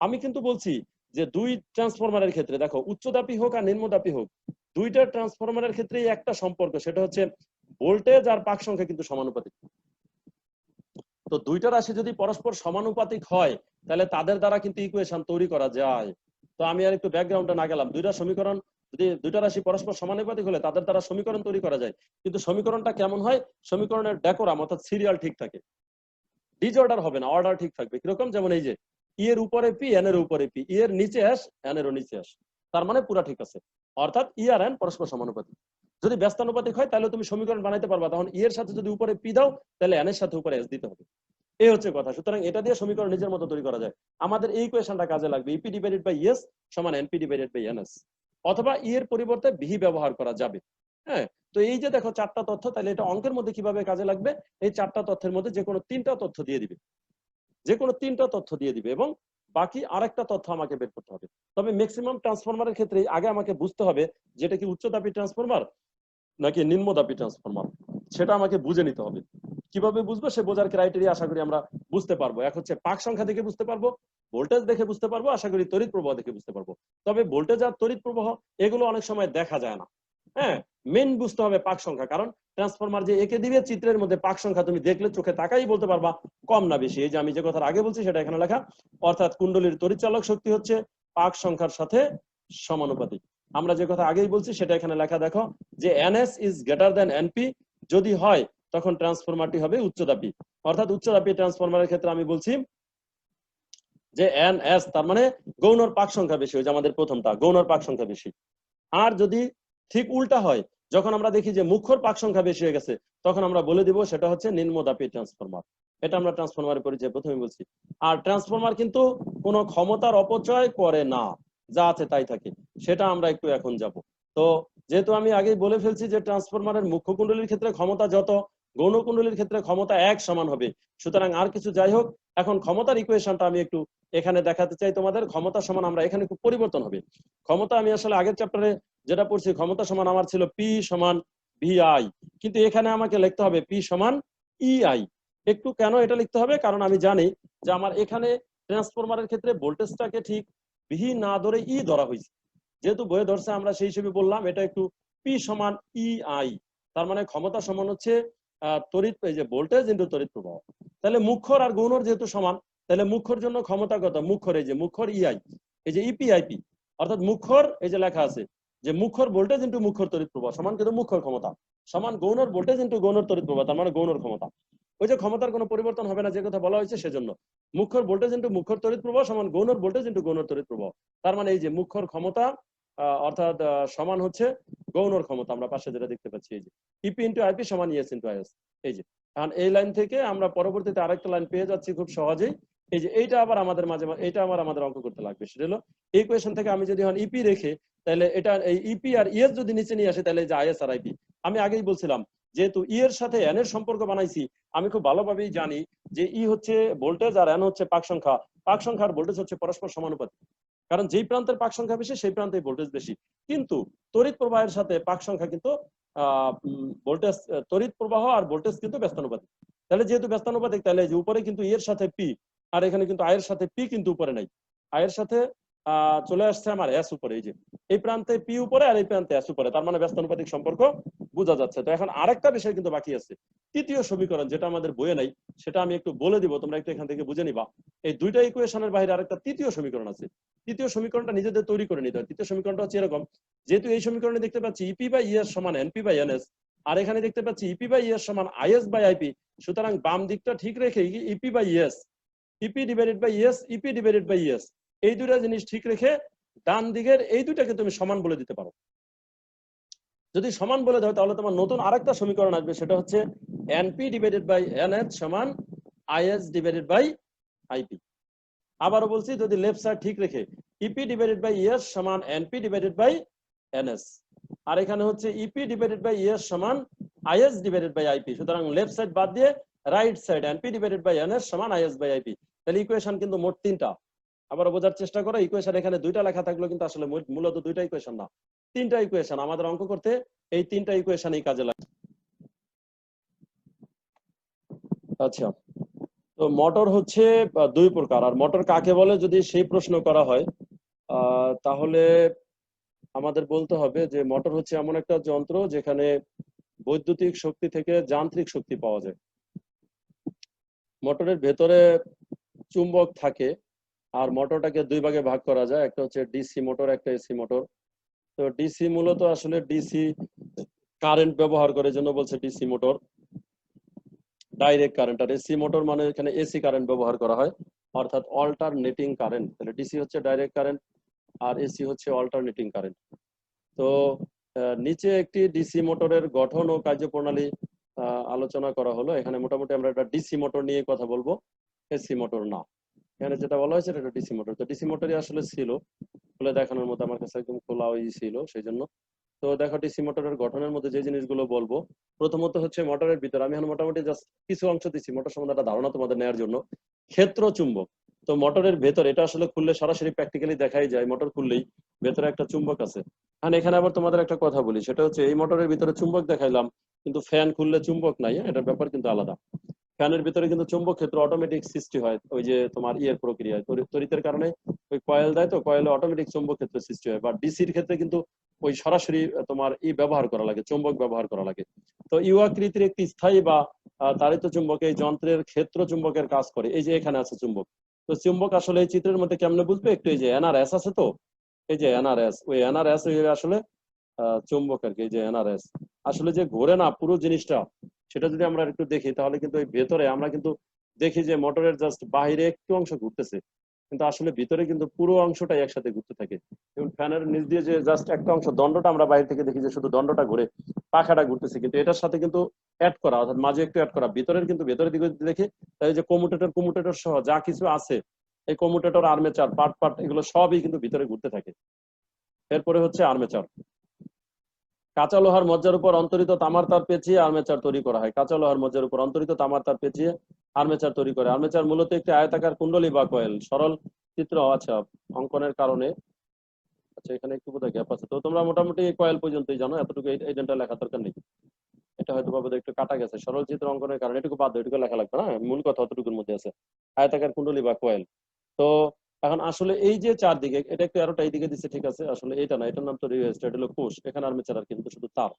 আমি কিন্তু বলছি যে দুই ট্রান্সফরমারের ক্ষেত্রে দেখো, উচ্চদাপী হোক আর নিম্নদাপী হোক, দুইটা ট্রান্সফরমারের ক্ষেত্রেই একটা সম্পর্ক, সেটা হচ্ছে ভোল্টেজ আর পাক সংখ্যা কিন্তু সমানুপাতিক। তো দুইটা রাশি যদি পরস্পর সমানুপাতিক হয় তাহলে তাদের দ্বারা কিন্তু ইকুয়েশন তৈরি করা যায়। তো আমি আর একটু ব্যাকগ্রাউন্ডে না গেলাম, দুইটা সমীকরণ যদি দুইটা রাশি পরস্পর সমানুপাতিক হলে তাদের দ্বারা সমীকরণ তৈরি করা যায়। কিন্তু সমীকরণটা কেমন হয়? সমীকরণের ডেকোরাম অর্থাৎ সিরিয়াল ঠিক থাকে, ডিসঅর্ডার হবে না, অর্ডার ঠিক থাকবে। কিরকম? যেমন এই যে ই এর উপরে পি, এন এর উপরে পি, ই এর নিচে এস, এন এরও নিচে এস, তার মানে পুরা ঠিক আছে। অর্থাৎ ই আর এন পরস্পর সমানুপাতিক। যদি ব্যস্তানুপাতিক হয় তাহলে তুমি সমীকরণ বানাইতে পারবা, তখন ই এর সাথে যদি উপরে পি দাও তাহলে এন এর সাথে উপরে এস দিতে হবে। এই হচ্ছে কথা। সুতরাং এটা দিয়ে সমীকরণ নিজের মতো তৈরি করা যায়। আমাদের এই ইকুয়েশনটা কাজে লাগবে, ইপি ডিভাইডেড বাই এস সমান এনপি ডিভাইডেড বাই এনএস, অথবা ই এর পরিবর্তে ভি ব্যবহার করা যাবে। হ্যাঁ, তো এই যে দেখো চারটা তথ্য, তাহলে এটা অঙ্কের মধ্যে কিভাবে কাজে লাগবে? এই চারটা তথ্যের মধ্যে যে কোনো তিনটা তথ্য দিয়ে দিবে, যে কোনো তিনটা তথ্য দিয়ে দিবে, এবং বাকি আরেকটা তথ্য আমাকে বের করতে হবে। তবে ম্যাক্সিমাম ট্রান্সফরমারের ক্ষেত্রে আগে আমাকে বুঝতে হবে যেটা কি উচ্চদাপী ট্রান্সফরমার নাকি নিম্নদাপী ট্রান্সফরমার, সেটা আমাকে বুঝে নিতে হবে। কিভাবে বুঝবো? সে বোঝার ক্রাইটেরিয়া আশা করি আমরা বুঝতে পারবো। এক হচ্ছে পাক সংখ্যা দেখে বুঝতে পারবো, ভোল্টেজ দেখে বুঝতে পারবো, আশা করি তড়িৎ প্রবাহ দেখে বুঝতে পারবো। তবে ভোল্টেজ আর তড়িৎ প্রবাহ এগুলো অনেক সময় দেখা যায় না। হ্যাঁ, মেন বুঝতে হবে পাক সংখ্যা, কারণ ট্রান্সফরমার যে একে দিবে চিত্রের মধ্যে পাক সংখ্যা তুমি দেখলে চোখে তাকাই বলতে পারবা কম না বেশি। এই যে আমি যে কথাটা আগে বলছি সেটা এখানে লেখা, অর্থাৎ কুণ্ডলীর তড়িৎচালক শক্তি হচ্ছে পাক সংখ্যার সাথে সমানুপাতিক। আমরা যে কথা আগেই বলছি সেটা এখানে লেখা, দেখো যে NS is greater than NP যদি হয় তখন ট্রান্সফরমারটি হবে উচ্চদাপী। অর্থাৎ উচ্চদাপী ট্রান্সফরমারের ক্ষেত্রে আমি বলছি যে NS তার মানে গৌণর পাক সংখ্যা বেশি, ওই যে আমাদের প্রথমটা গৌণর পাক সংখ্যা বেশি। আর যদি ঠিক উল্টা হয়, যখন আমরা দেখি যে মুখ্যর পাক সংখ্যা বেশি হয়ে গেছে, তখন আমরা বলে দিব সেটা হচ্ছে নিম্নদাপী ট্রান্সফরমার। এটা আমরা ট্রান্সফরমারের পরিচয় প্রথমে বলছি। আর ট্রান্সফরমার কিন্তু কোনো ক্ষমতার অপচয় করে না, যা আছে তাই থাকে। সেটা আমরা একটু এখন যাব। তো যেহেতু আমি আগেই বলে ফেলছি যে ট্রান্সফরমারের মুখ্য কুণ্ডলীর ক্ষেত্রে ক্ষমতা যত, গৌণ কুণ্ডলীর ক্ষেত্রে ক্ষমতা এক সমান হবে। সুতরাং আর কিছু যাই হোক, এখন ক্ষমতার ইকুয়েশনটা আমি একটু এখানে দেখাতে চাই তোমাদের। ক্ষমতা সমান আমরা এখানে খুব পরিবর্তন হবে। ক্ষমতা আমি আসলে আগের চ্যাপ্টারে যেটা পড়ছি, ক্ষমতা সমান আমার ছিল পি সমান VI, কিন্তু এখানে আমাকে লিখতে হবে পি সমান EI। একটু কেন এটা লিখতে হবে? কারণ আমি জানি যে আমার এখানে ট্রান্সফরমারের ক্ষেত্রে ভোল্টেজটাকে ঠিক ভি না ধরে ই ধরা হয়েছে, যেহেতু বইয়ে ধরছে আমরা সেই হিসেবে বললাম এটা একটু পি সমান EI। তার মানে ক্ষমতা সমান হচ্ছে তড়িৎ, এই যে ভোল্টেজ ইন্টু তড়িৎ প্রবাহ। তাহলে মুখ্যর আর গৌণর যেহেতু সমান, তাহলে মুখ্যর জন্য ক্ষমতা কত? মুখ্যর এই যে মুখ্যর EI, এই যে EPIP, অর্থাৎ মুখ্যর এই যে লেখা আছে যে মুখ্যর ভোল্টেজ ইন্টু মুখ্যর তড়িৎ প্রবাহ সমান কিন্তু মুখ্যর ক্ষমতা সমান গৌণর ভোল্টেজ ইন্টু গৌণর তড়িৎ প্রবাহ, তার মানে গৌণর ক্ষমতা। ওই যে ক্ষমতার কোনো পরিবর্তন হবে না যে কথা বলা হয়েছে, সেজন্য মুখ্যর ভোল্টেজ ইন্টু মুখ্যর তড়িৎ প্রবাহ সমান গৌণর ভোল্টেজ ইন্টু গৌণর তড়িৎ প্রবাহ। তার মানে এই যে মুখ্যর ক্ষমতা অর্থাৎ সমান হচ্ছে গৌণর ক্ষমতা। আমরা পাশে যেটা দেখতে পাচ্ছি এই যে ইপি ইন্টু আইপি সমান ইএস ইন্টু আইএস। এই যে কারণ এই লাইন থেকে আমরা পরবর্তীতে আরেকটা লাইন পেয়ে যাচ্ছি খুব সহজেই। এই যে এইটা আবার আমাদের মাঝে এইটা আবার আমাদের অঙ্ক করতে লাগবে। সেটা হলো এই ইকুয়েশন থেকে আমি যদি এখন ইপি রেখে, তাহলে এটা এই ইপি আর ইএস যদি নিচে নিয়ে আসে, তাহলে যে আইএস আর আইপি। আমি আগেই বলছিলাম যেহেতু ই এর সাথে এন এর সম্পর্ক বানাইছি, আমি খুব ভালোভাবেই জানি যে ই হচ্ছে ভোল্টেজ আর এন হচ্ছে পাক সংখ্যা। পাক সংখ্যা আর ভোল্টেজ হচ্ছে পরস্পর সমানুপাতিক, কারণ যেই প্রান্তের পাক সংখ্যা বেশি সেই প্রান্তে ভোল্টেজ বেশি। কিন্তু তড়িৎ প্রবাহের সাথে পাক সংখ্যা কিন্তু ভোল্টেজ, তড়িৎ প্রবাহ আর ভোল্টেজ কিন্তু ব্যস্তানুপাতিক। তাহলে যেহেতু ব্যস্তানুপাতিক, তাহলে যে উপরে কিন্তু এর সাথে পি, আর এখানে কিন্তু আয়ের সাথে পি কিন্তু উপরে নাই, আয়ের সাথে চলে আসছে আমার এস উপরে। এই যে এই প্রান্তে পি উপরে আর এই প্রান্তে এস উপরে, তার মানে ব্যস্তানুপাতিক সম্পর্ক বোঝা যাচ্ছে। তো এখন আরেকটা বিষয় কিন্তু বাকি আছে, তৃতীয় সমীকরণ, যেটা আমাদের বইয়ে নাই, সেটা আমি একটু বলে দিব, তোমরা একটু এখান থেকে বুঝে নিবা। এই দুইটা ইকুয়েশনের বাইরে আরেকটা তৃতীয় সমীকরণ আছে। তৃতীয় সমীকরণটা নিজেদের তৈরি করে নিতে হয়। তৃতীয় সমীকরণটা হচ্ছে এরকম, যেহেতু এই সমীকরণে দেখতে পাচ্ছি ইপি বাই ইএস সমান এনপি বাই এনএস, আর এখানে দেখতে পাচ্ছি ইপি বাই ইএস সমান আইএস বাই আইপি, সুতরাং বাম দিকটা ঠিক রেখে EP by ES, EP divided by ES, EP divided by ES, এই দুইটা জিনিস ঠিক রেখে ডান দিকের এই দুইটাকে তুমি সমান বলে দিতে পারো। যদি সমান বলে দাও তাহলে তোমার নতুন আরেকটা সমীকরণ আসবে, সেটা হচ্ছে এনপি ডিভাইডেড বাই এনএস সমান আইএস ডিভাইডেড বাই আইপি। আবারও বলছি, যদি লেফট সাইড ঠিক রেখে ইপি ডিভাইডেড বাই ইএস সমান এনপি ডিভাইডেড বাই এনএস, আর এখানে হচ্ছে ইপি ডিভাইডেড বাই ইএস সমান আইএস ডিভাইডেড বাই আইপি, সুতরাং লেফট সাইড বাদ দিয়ে right side NP divided by NS সমান আইএস বাই আইপি। তাহলে ইকুয়েশন কিন্তু মোট তিনটা। আবার বোঝার চেষ্টা করো, ইকুয়েশন এখানে দুইটা লেখা থাকলো কিন্তু আসলে মূলত দুইটা ইকুয়েশন না, তিনটা ইকুয়েশন। আমাদের অঙ্ক করতে এই তিনটা ইকুয়েশনই কাজে লাগে। আচ্ছা, তো মোটর হচ্ছে দুই প্রকার, আর মোটর কাকে বলে যদি সেই প্রশ্ন করা হয় তাহলে আমাদের বলতে হবে যে মোটর হচ্ছে এমন একটা যন্ত্র যেখানে বৈদ্যুতিক শক্তি থেকে যান্ত্রিক শক্তি পাওয়া যায়। মোটরের ভেতরে চুম্বক থাকে, আর মোটরটাকে দুই ভাগে ভাগ করা যায়, একটা হচ্ছে ডিসি মোটর, একটা এসি মোটর। তো ডিসি মূলত আসলে ডিসি কারেন্ট ব্যবহার করে, জন্য বলছে ডিসি মোটর, ডাইরেক্ট কারেন্ট। আর এসি মোটর মানে এখানে এসি কারেন্ট ব্যবহার করা হয়, অর্থাৎ অল্টারনেটিং কারেন্ট। তাহলে ডিসি হচ্ছে ডাইরেক্ট কারেন্ট আর এসি হচ্ছে অল্টারনেটিং কারেন্ট। তো নিচে একটি ডিসি মোটরের গঠন ও কার্যপ্রণালী আলোচনা করা হলো। এখানে মোটামুটি আমরা একটা ডিসি মোটর নিয়ে কথা বলবো, এসি মোটর না। এখানে যেটা বলা হয়েছে এটা ডিসি মোটর। তো ডিসি মোটরই আসলে ছিল, খুলে দেখানোর মতো আমার কাছে একদম খোলা ছিল সেই জন্য। তো দেখো ডিসি মোটরের গঠনের মধ্যে যে জিনিসগুলো বলবো, প্রথমত হচ্ছে মোটরের ভিতরে, আমি এখন মোটামুটি জাস্ট কিছু অংশ দিচ্ছি মোটর সম্বন্ধে একটা ধারণা তোমাদের নেওয়ার জন্য। ক্ষেত্র চুম্বক, তো মোটরের ভেতর এটা আসলে খুললে সরাসরি প্র্যাকটিক্যালি দেখাই যায়, মোটর খুললেই ভেতরে একটা চুম্বক আছে। আর এখানে আবার তোমাদের একটা কথা বলি, সেটা হচ্ছে এই মোটরের ভিতরে চুম্বক দেখাইলাম, কিন্তু ফ্যান খুললে চুম্বক নাই, এটার ব্যাপার কিন্তু আলাদা। ফ্যানের ভিতরে কিন্তু চুম্বক ক্ষেত্র অটোমেটিক সৃষ্টি হয়, ওই যে তোমার ইয়ের প্রক্রিয়ায়, তড়িতের কারণে ওই কয়েল দেয়, তো কয়েলে অটোমেটিক চুম্বক ক্ষেত্র সৃষ্টি হয়। বা ডিসির ক্ষেত্রে কিন্তু ওই সরাসরি তোমার ব্যবহার করা লাগে, চুম্বক ব্যবহার করা লাগে। তো ইউ আকৃতির একটি স্থায়ী বা তাড়িত চুম্বক এই যন্ত্রের ক্ষেত্র চুম্বকের কাজ করে। এই যে এখানে আছে চুম্বক, তো চুম্বক আসলে এই চিত্রের মধ্যে কেমনে বুঝবে একটু, এই যে এনআরএস আছে, তো এই যে এনআরএস, ওই এনআরএস আসলে চুম্বক আর কি। এই যে এনআরএস আসলে যে ঘোরে না পুরো জিনিসটা, সেটা যদি আমরা একটু দেখি তাহলে কিন্তু ওই ভেতরে আমরা কিন্তু দেখি যে মোটরের জাস্ট বাহিরে একটু অংশ ঘুরতেছে, কিন্তু আসলে ভিতরে কিন্তু পুরো অংশটাই একসাথে ঘুরতে থাকে। এবং ফ্যানের নিচ দিয়ে যে জাস্ট একটা অংশ দণ্ডটা আমরা বাইরে থেকে দেখি যে শুধু দণ্ডটা ঘুরে, পাখাটা ঘুরতেছে, কিন্তু এটার সাথে কিন্তু অ্যাড করা, অর্থাৎ মাঝে একটু অ্যাড করা ভিতরের, কিন্তু ভেতরের দিকে দেখি তাই যে কমুটেটর সহ যা কিছু আছে, এই কমুটেটর, আর্মেচার, পার্ট এগুলো সবই কিন্তু ভিতরে ঘুরতে থাকে। এরপরে হচ্ছে আর্মেচার। কাঁচা লোহার মজ্জার উপর অন্তরিত তামার তার পেঁচিয়ে আর্মেচার তৈরি করা হয়। কাঁচা লোহার মজ্জার উপর অন্তরিত তামার তার পেঁচিয়ে আর্মেচার তৈরি করে। আর্মেচার মূলত একটি আয়তাকার কুণ্ডলী বা কয়েল। সরল চিত্র, আচ্ছা অঙ্কনের কারণে, আচ্ছা এখানে একটু বোধহয় গ্যাপ আছে। তো তোমরা মোটামুটি কয়েল পর্যন্তই জানো, এতটুকু এইটা লেখা দরকার নেই। এটা হয়তো বাবু একটু কাটা গেছে, সরল চিত্র অঙ্কনের কারণে এটুকু বাদ, এটুকু লেখা লাগবে না, মূল কথা অতটুকুর মধ্যে আছে, আয়তাকার কুণ্ডলী বা কয়েল। তো এখন আসলে এই যে চারদিকে, এটা একটু আরোটা এইদিকে দিচ্ছে, ঠিক আছে, আসলে এটা না, এটার নাম তো রিওয়েস্টার, এটা হলো কোষ, এখানে আর্মেচার আর কিন্তু শুধু তার।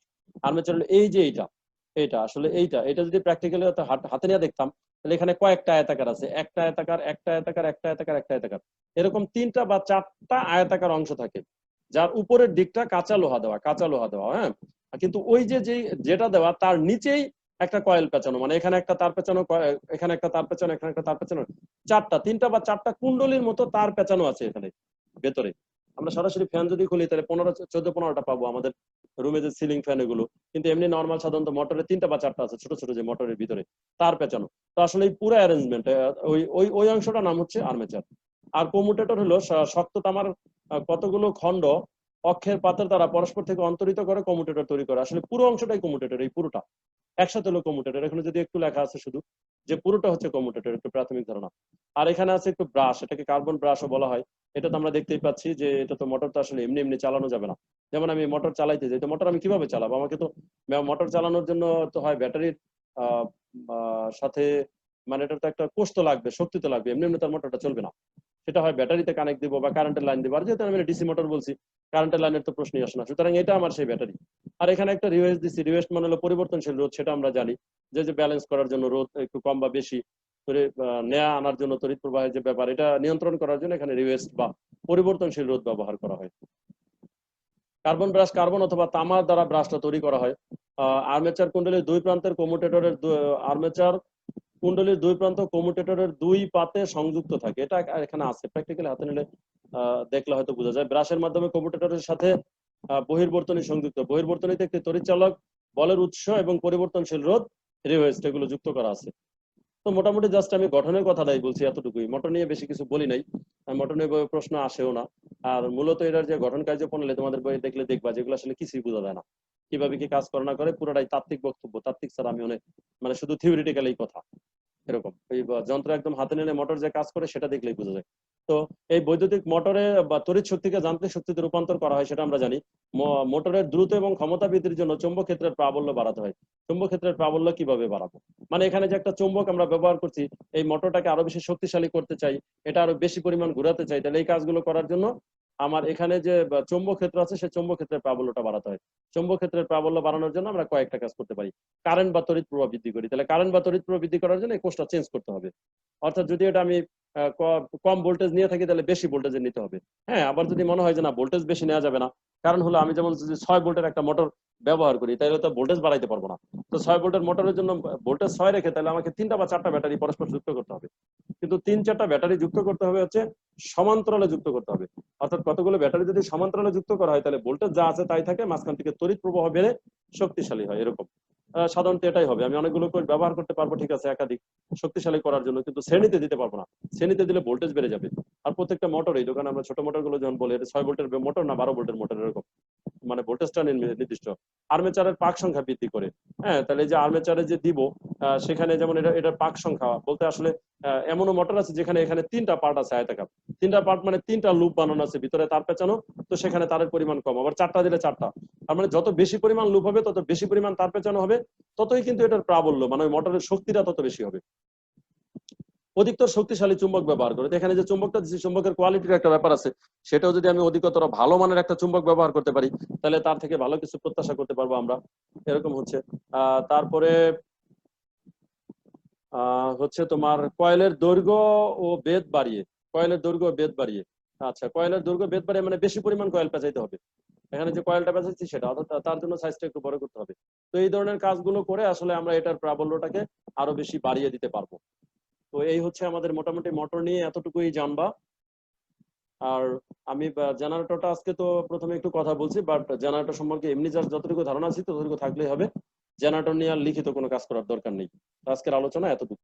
আর্মেচার হলো এই যে এইটা আসলে এটা যদি প্র্যাকটিক্যালি হাতে নিয়ে দেখতাম, তাহলে এখানে কয়েকটা আয়তাকার আছে, একটা আয়তাকার, একটা আয়তাকার, একটা আয়তাকার, একটা আয়তাকার, এরকম তিনটা বা চারটা আয়তাকার অংশ থাকে, যার উপরের দিকটা কাঁচা লোহা দেওয়া, হ্যাঁ। কিন্তু ওই যে যেটা দেওয়া তার নিচেই একটা কয়েল পেঁচানো, মানে এখানে একটা তার পেঁচানো, এখানে একটা তার পেঁচানো, এখানে একটা তার পেঁচানো, তিনটা বা চারটা কুণ্ডলীর মতো তার পেঁচানো আছে এখানে ভেতরে। আমরা সরাসরি ফ্যান যদি খুলি তাহলে 14-15টা পাবো আমাদের রুমে, যে সিলিং ফ্যান এগুলো, কিন্তু এমনি নর্মাল সাধারণত মোটরে 3টা বা 4টা আছে, ছোট ছোট যে মোটরের ভিতরে তার পেঁচানো। তো আসলে এই পুরো অ্যারেঞ্জমেন্ট, ওই অংশটার নাম হচ্ছে আর্মেচার। আর কমিউটেটর হলো শক্ত তামার কতগুলো খণ্ড অক্ষের পাতের দ্বারা পরস্পর থেকে অন্তরিত করে কমিউটেটর তৈরি করে। আসলে পুরো অংশটাই কমিউটেটর, এই পুরোটা একসাথে হলো কমিউটেটর। এখানে যদি একটু লেখা আছে শুধু যে পুরোটা হচ্ছে কমিউটেটর, একটু প্রাথমিক ধারণা। আর এখানে আছে একটু ব্রাশ, এটাকে কার্বন ব্রাশও বলা হয়। এটা তো আমরা দেখতেই পাচ্ছি যে এটা তো মোটর তো আসলে এমনি এমনি চালানো যাবে না। যেমন আমি মোটর চালাইতে যাই, তো মোটর আমি কিভাবে চালাবো, আমাকে তো মোটর চালানোর জন্য তো হয় ব্যাটারির আহ, সাথে মানে এটার তো একটা কোষ তো লাগবে, শক্তি তো লাগবে, এমনি এমনি তার মোটরটা চলবে না। সেটা হয় ব্যাটারিতে কানেক্ট দিব বা কারেন্টের লাইন দিব, আর যেহেতু আমি ডিসি মোটর বলছি কারেন্টের লাইনের তো প্রশ্নই আসে না, সুতরাং এটা আমার সেই ব্যাটারি। আর এখানে একটা রিওয়েস্ট দিচ্ছি, রিওয়েস্ট মানে হলো পরিবর্তনশীল রোধ, সেটা আমরা জানি যে ব্যালেন্স করার জন্য রোধ একটু কম বা বেশি করে নেয়া আনার জন্য তড়িৎ প্রবাহের যে ব্যাপার, এটা নিয়ন্ত্রণ করার জন্য এখানে রিওয়েস্ট বা পরিবর্তনশীল রোধ ব্যবহার করা হয়। কার্বন ব্রাশ, কার্বন অথবা তামার দ্বারা ব্রাশটা তৈরি করা হয়। আর্মেচার কুণ্ডলীর দুই প্রান্তের কমুটেটরের আর্মেচার কুণ্ডলীর দুই প্রান্ত কমুটেটরের দুই পাতে সংযুক্ত থাকে, এটা এখানে আছে, প্র্যাকটিক্যালি হাতে নিলে দেখলে হয়তো বোঝা যায়। ব্রাশের মাধ্যমে কমুটেটরের সাথে বহির্বর্তনী সংযুক্ত, বহির্বর্তনীতে একটি তড়িৎচালক, বলের উৎস এবং পরিবর্তনশীল রোধ রিওয়েস্ট এগুলো যুক্ত করা আছে। তো মোটামুটি জাস্ট আমি গঠনের কথাটাই বলছি, এতটুকুই, মোটর নিয়ে বেশি কিছু বলি নাই, মোটর নিয়ে প্রশ্ন আসেও না। আর মূলত এটার যে গঠন কার্য প্রণালী তোমাদের বই দেখলে দেখবা যেগুলো আসলে কিছুই বোঝা যায় না, কিভাবে কি কাজ করে না করে, পুরোটাই তাত্ত্বিক বক্তব্য, তাত্ত্বিক স্যার আমি অনেক মানে শুধু থিওরিটিক্যালি কথা এরকম। এই যন্ত্র একদম হাতে নিলে মোটর যে কাজ করে সেটা দেখলেই বোঝা যায়। তো এই বৈদ্যুতিক মোটরে বা তড়িৎ শক্তিকে যান্ত্রিক শক্তিতে রূপান্তর করা হয়, সেটা আমরা জানি। মোটরের দ্রুত এবং ক্ষমতা বৃদ্ধির জন্য চৌম্বক ক্ষেত্রের প্রাবল্য বাড়াতে হয়। চৌম্বক ক্ষেত্রের প্রাবল্য কিভাবে বাড়াবো, মানে এখানে যে একটা চৌম্বক আমরা ব্যবহার করছি, এই মোটরটাকে আরো বেশি শক্তিশালী করতে চাই, এটা আরো বেশি পরিমাণ ঘোরাতে চাই, তাহলে এই কাজগুলো করার জন্য আমার এখানে যে চৌম্বক ক্ষেত্র আছে সেই চৌম্বক ক্ষেত্রের প্রাবল্যটা বাড়াতে হয়। চৌম্বক ক্ষেত্রের প্রাবল্য বাড়ানোর জন্য আমরা কয়েকটা কাজ করতে পারি। কারেন্ট বা তড়িৎ প্রবাহ বৃদ্ধি করি, তাহলে কারেন্ট বা তড়িৎ প্রবাহ বৃদ্ধি করার জন্য এই কোষটা চেঞ্জ করতে হবে। অর্থাৎ যদি এটা আমি কম ভোল্টেজ নিয়ে থাকি তাহলে বেশি ভোল্টেজের নিতে হবে। হ্যাঁ, আবার যদি মনে হয় যে না ভোল্টেজ বেশি নেওয়া যাবে না, কারণ হলো আমি যেমন যদি 6 ভোল্টের একটা মোটর ব্যবহার করি তাহলে তো ভোল্টেজ বাড়াইতে পারবো না। তো 6 ভোল্টের মোটরের জন্য ভোল্টেজ 6 রেখে তাহলে আমাকে 3টা বা 4টা ব্যাটারি পরস্পর যুক্ত করতে হবে। কিন্তু 3-4টা ব্যাটারি যুক্ত করতে হবে হচ্ছে সমান্তরালে যুক্ত করতে হবে। অর্থাৎ কতগুলো ব্যাটারি যদি সমান্তরালে যুক্ত করা হয় তাহলে ভোল্টেজ যা আছে তাই থাকে, মাঝখান থেকে তড়িৎ প্রবাহ বেড়ে শক্তিশালী হয়, এরকম। সাধারণত এটাই হবে। আমি অনেকগুলো কোষ ব্যবহার করতে পারবো, ঠিক আছে, একাধিক শক্তিশালী করার জন্য, কিন্তু শ্রেণীতে দিতে পারবো না। শ্রেণীতে দিলে ভোল্টেজ বেড়ে যাবে। আর প্রত্যেকটা মোটর, এই দোকানে আমরা ছোট মোটর গুলো যখন বলি এটা 6 ভোল্টের মোটর না 12 ভোল্টের মোটর, এরকম মানে ভোল্টেজটা নির্দিষ্ট। আর্মেচারের পাক সংখ্যা বৃদ্ধি করে। হ্যাঁ, তাহলে যে আর্মেচারে যে দিব সেখানে যেমন এটার পাক সংখ্যা বলতে আসলে এমনও মোটর আছে যেখানে এখানে 3টা পার্ট আছে আয়তাকার, 3টা পার্ট মানে 3টা লুপ বানানো আছে, ভিতরে তার পেঁচানো, তো সেখানে তারের পরিমাণ কম। আবার 4টা দিলে 4টা, তার মানে যত বেশি পরিমাণ লুপ হবে তত বেশি পরিমাণ তার পেঁচানো হবে, ততই কিন্তু এটার প্রাবল্য মানে ওই মোটরের শক্তিটা তত বেশি হবে। অধিকতর শক্তিশালী চুম্বক ব্যবহার করে, এখানে যে চুম্বকটা দিচ্ছি চুম্বকের কোয়ালিটির একটা ব্যাপার আছে, সেটাও যদি আমি অধিকতর ভালো মানের একটা চুম্বক ব্যবহার করতে পারি তাহলে তার থেকে ভালো কিছু প্রত্যাশা করতে পারবো আমরা, এরকম হচ্ছে। তারপরে হচ্ছে তোমার কয়েলের দৈর্ঘ্য ও বেধ বাড়িয়ে, কয়েলের দৈর্ঘ্য ও বেধ বাড়িয়ে। আচ্ছা, কয়েলের দৈর্ঘ্য বেধ বাড়িয়ে মানে বেশি পরিমাণ কয়েল পেঁচাইতে হবে, এখানে যে কয়েলটা পেঁচাচ্ছি সেটা, অর্থাৎ তার জন্য সাইজটা একটু বড় করতে হবে। তো এই ধরনের কাজগুলো করে আসলে আমরা এটার প্রাবল্যটাকে আরো বেশি বাড়িয়ে দিতে পারবো। তো এই হচ্ছে আমাদের মোটামুটি মোটর নিয়ে এতটুকুই জানবা। আর আমি জেনারেটরটা আজকে তো প্রথমে একটু কথা বলছি, বাট জেনারেটর সম্পর্কে এমনি জাস্ট যতটুকু ধারণা আছে ততটুকু থাকলেই হবে। জেনারেটর নিয়ে আর লিখিত কোনো কাজ করার দরকার নেই। আজকের আলোচনা এতটুকু।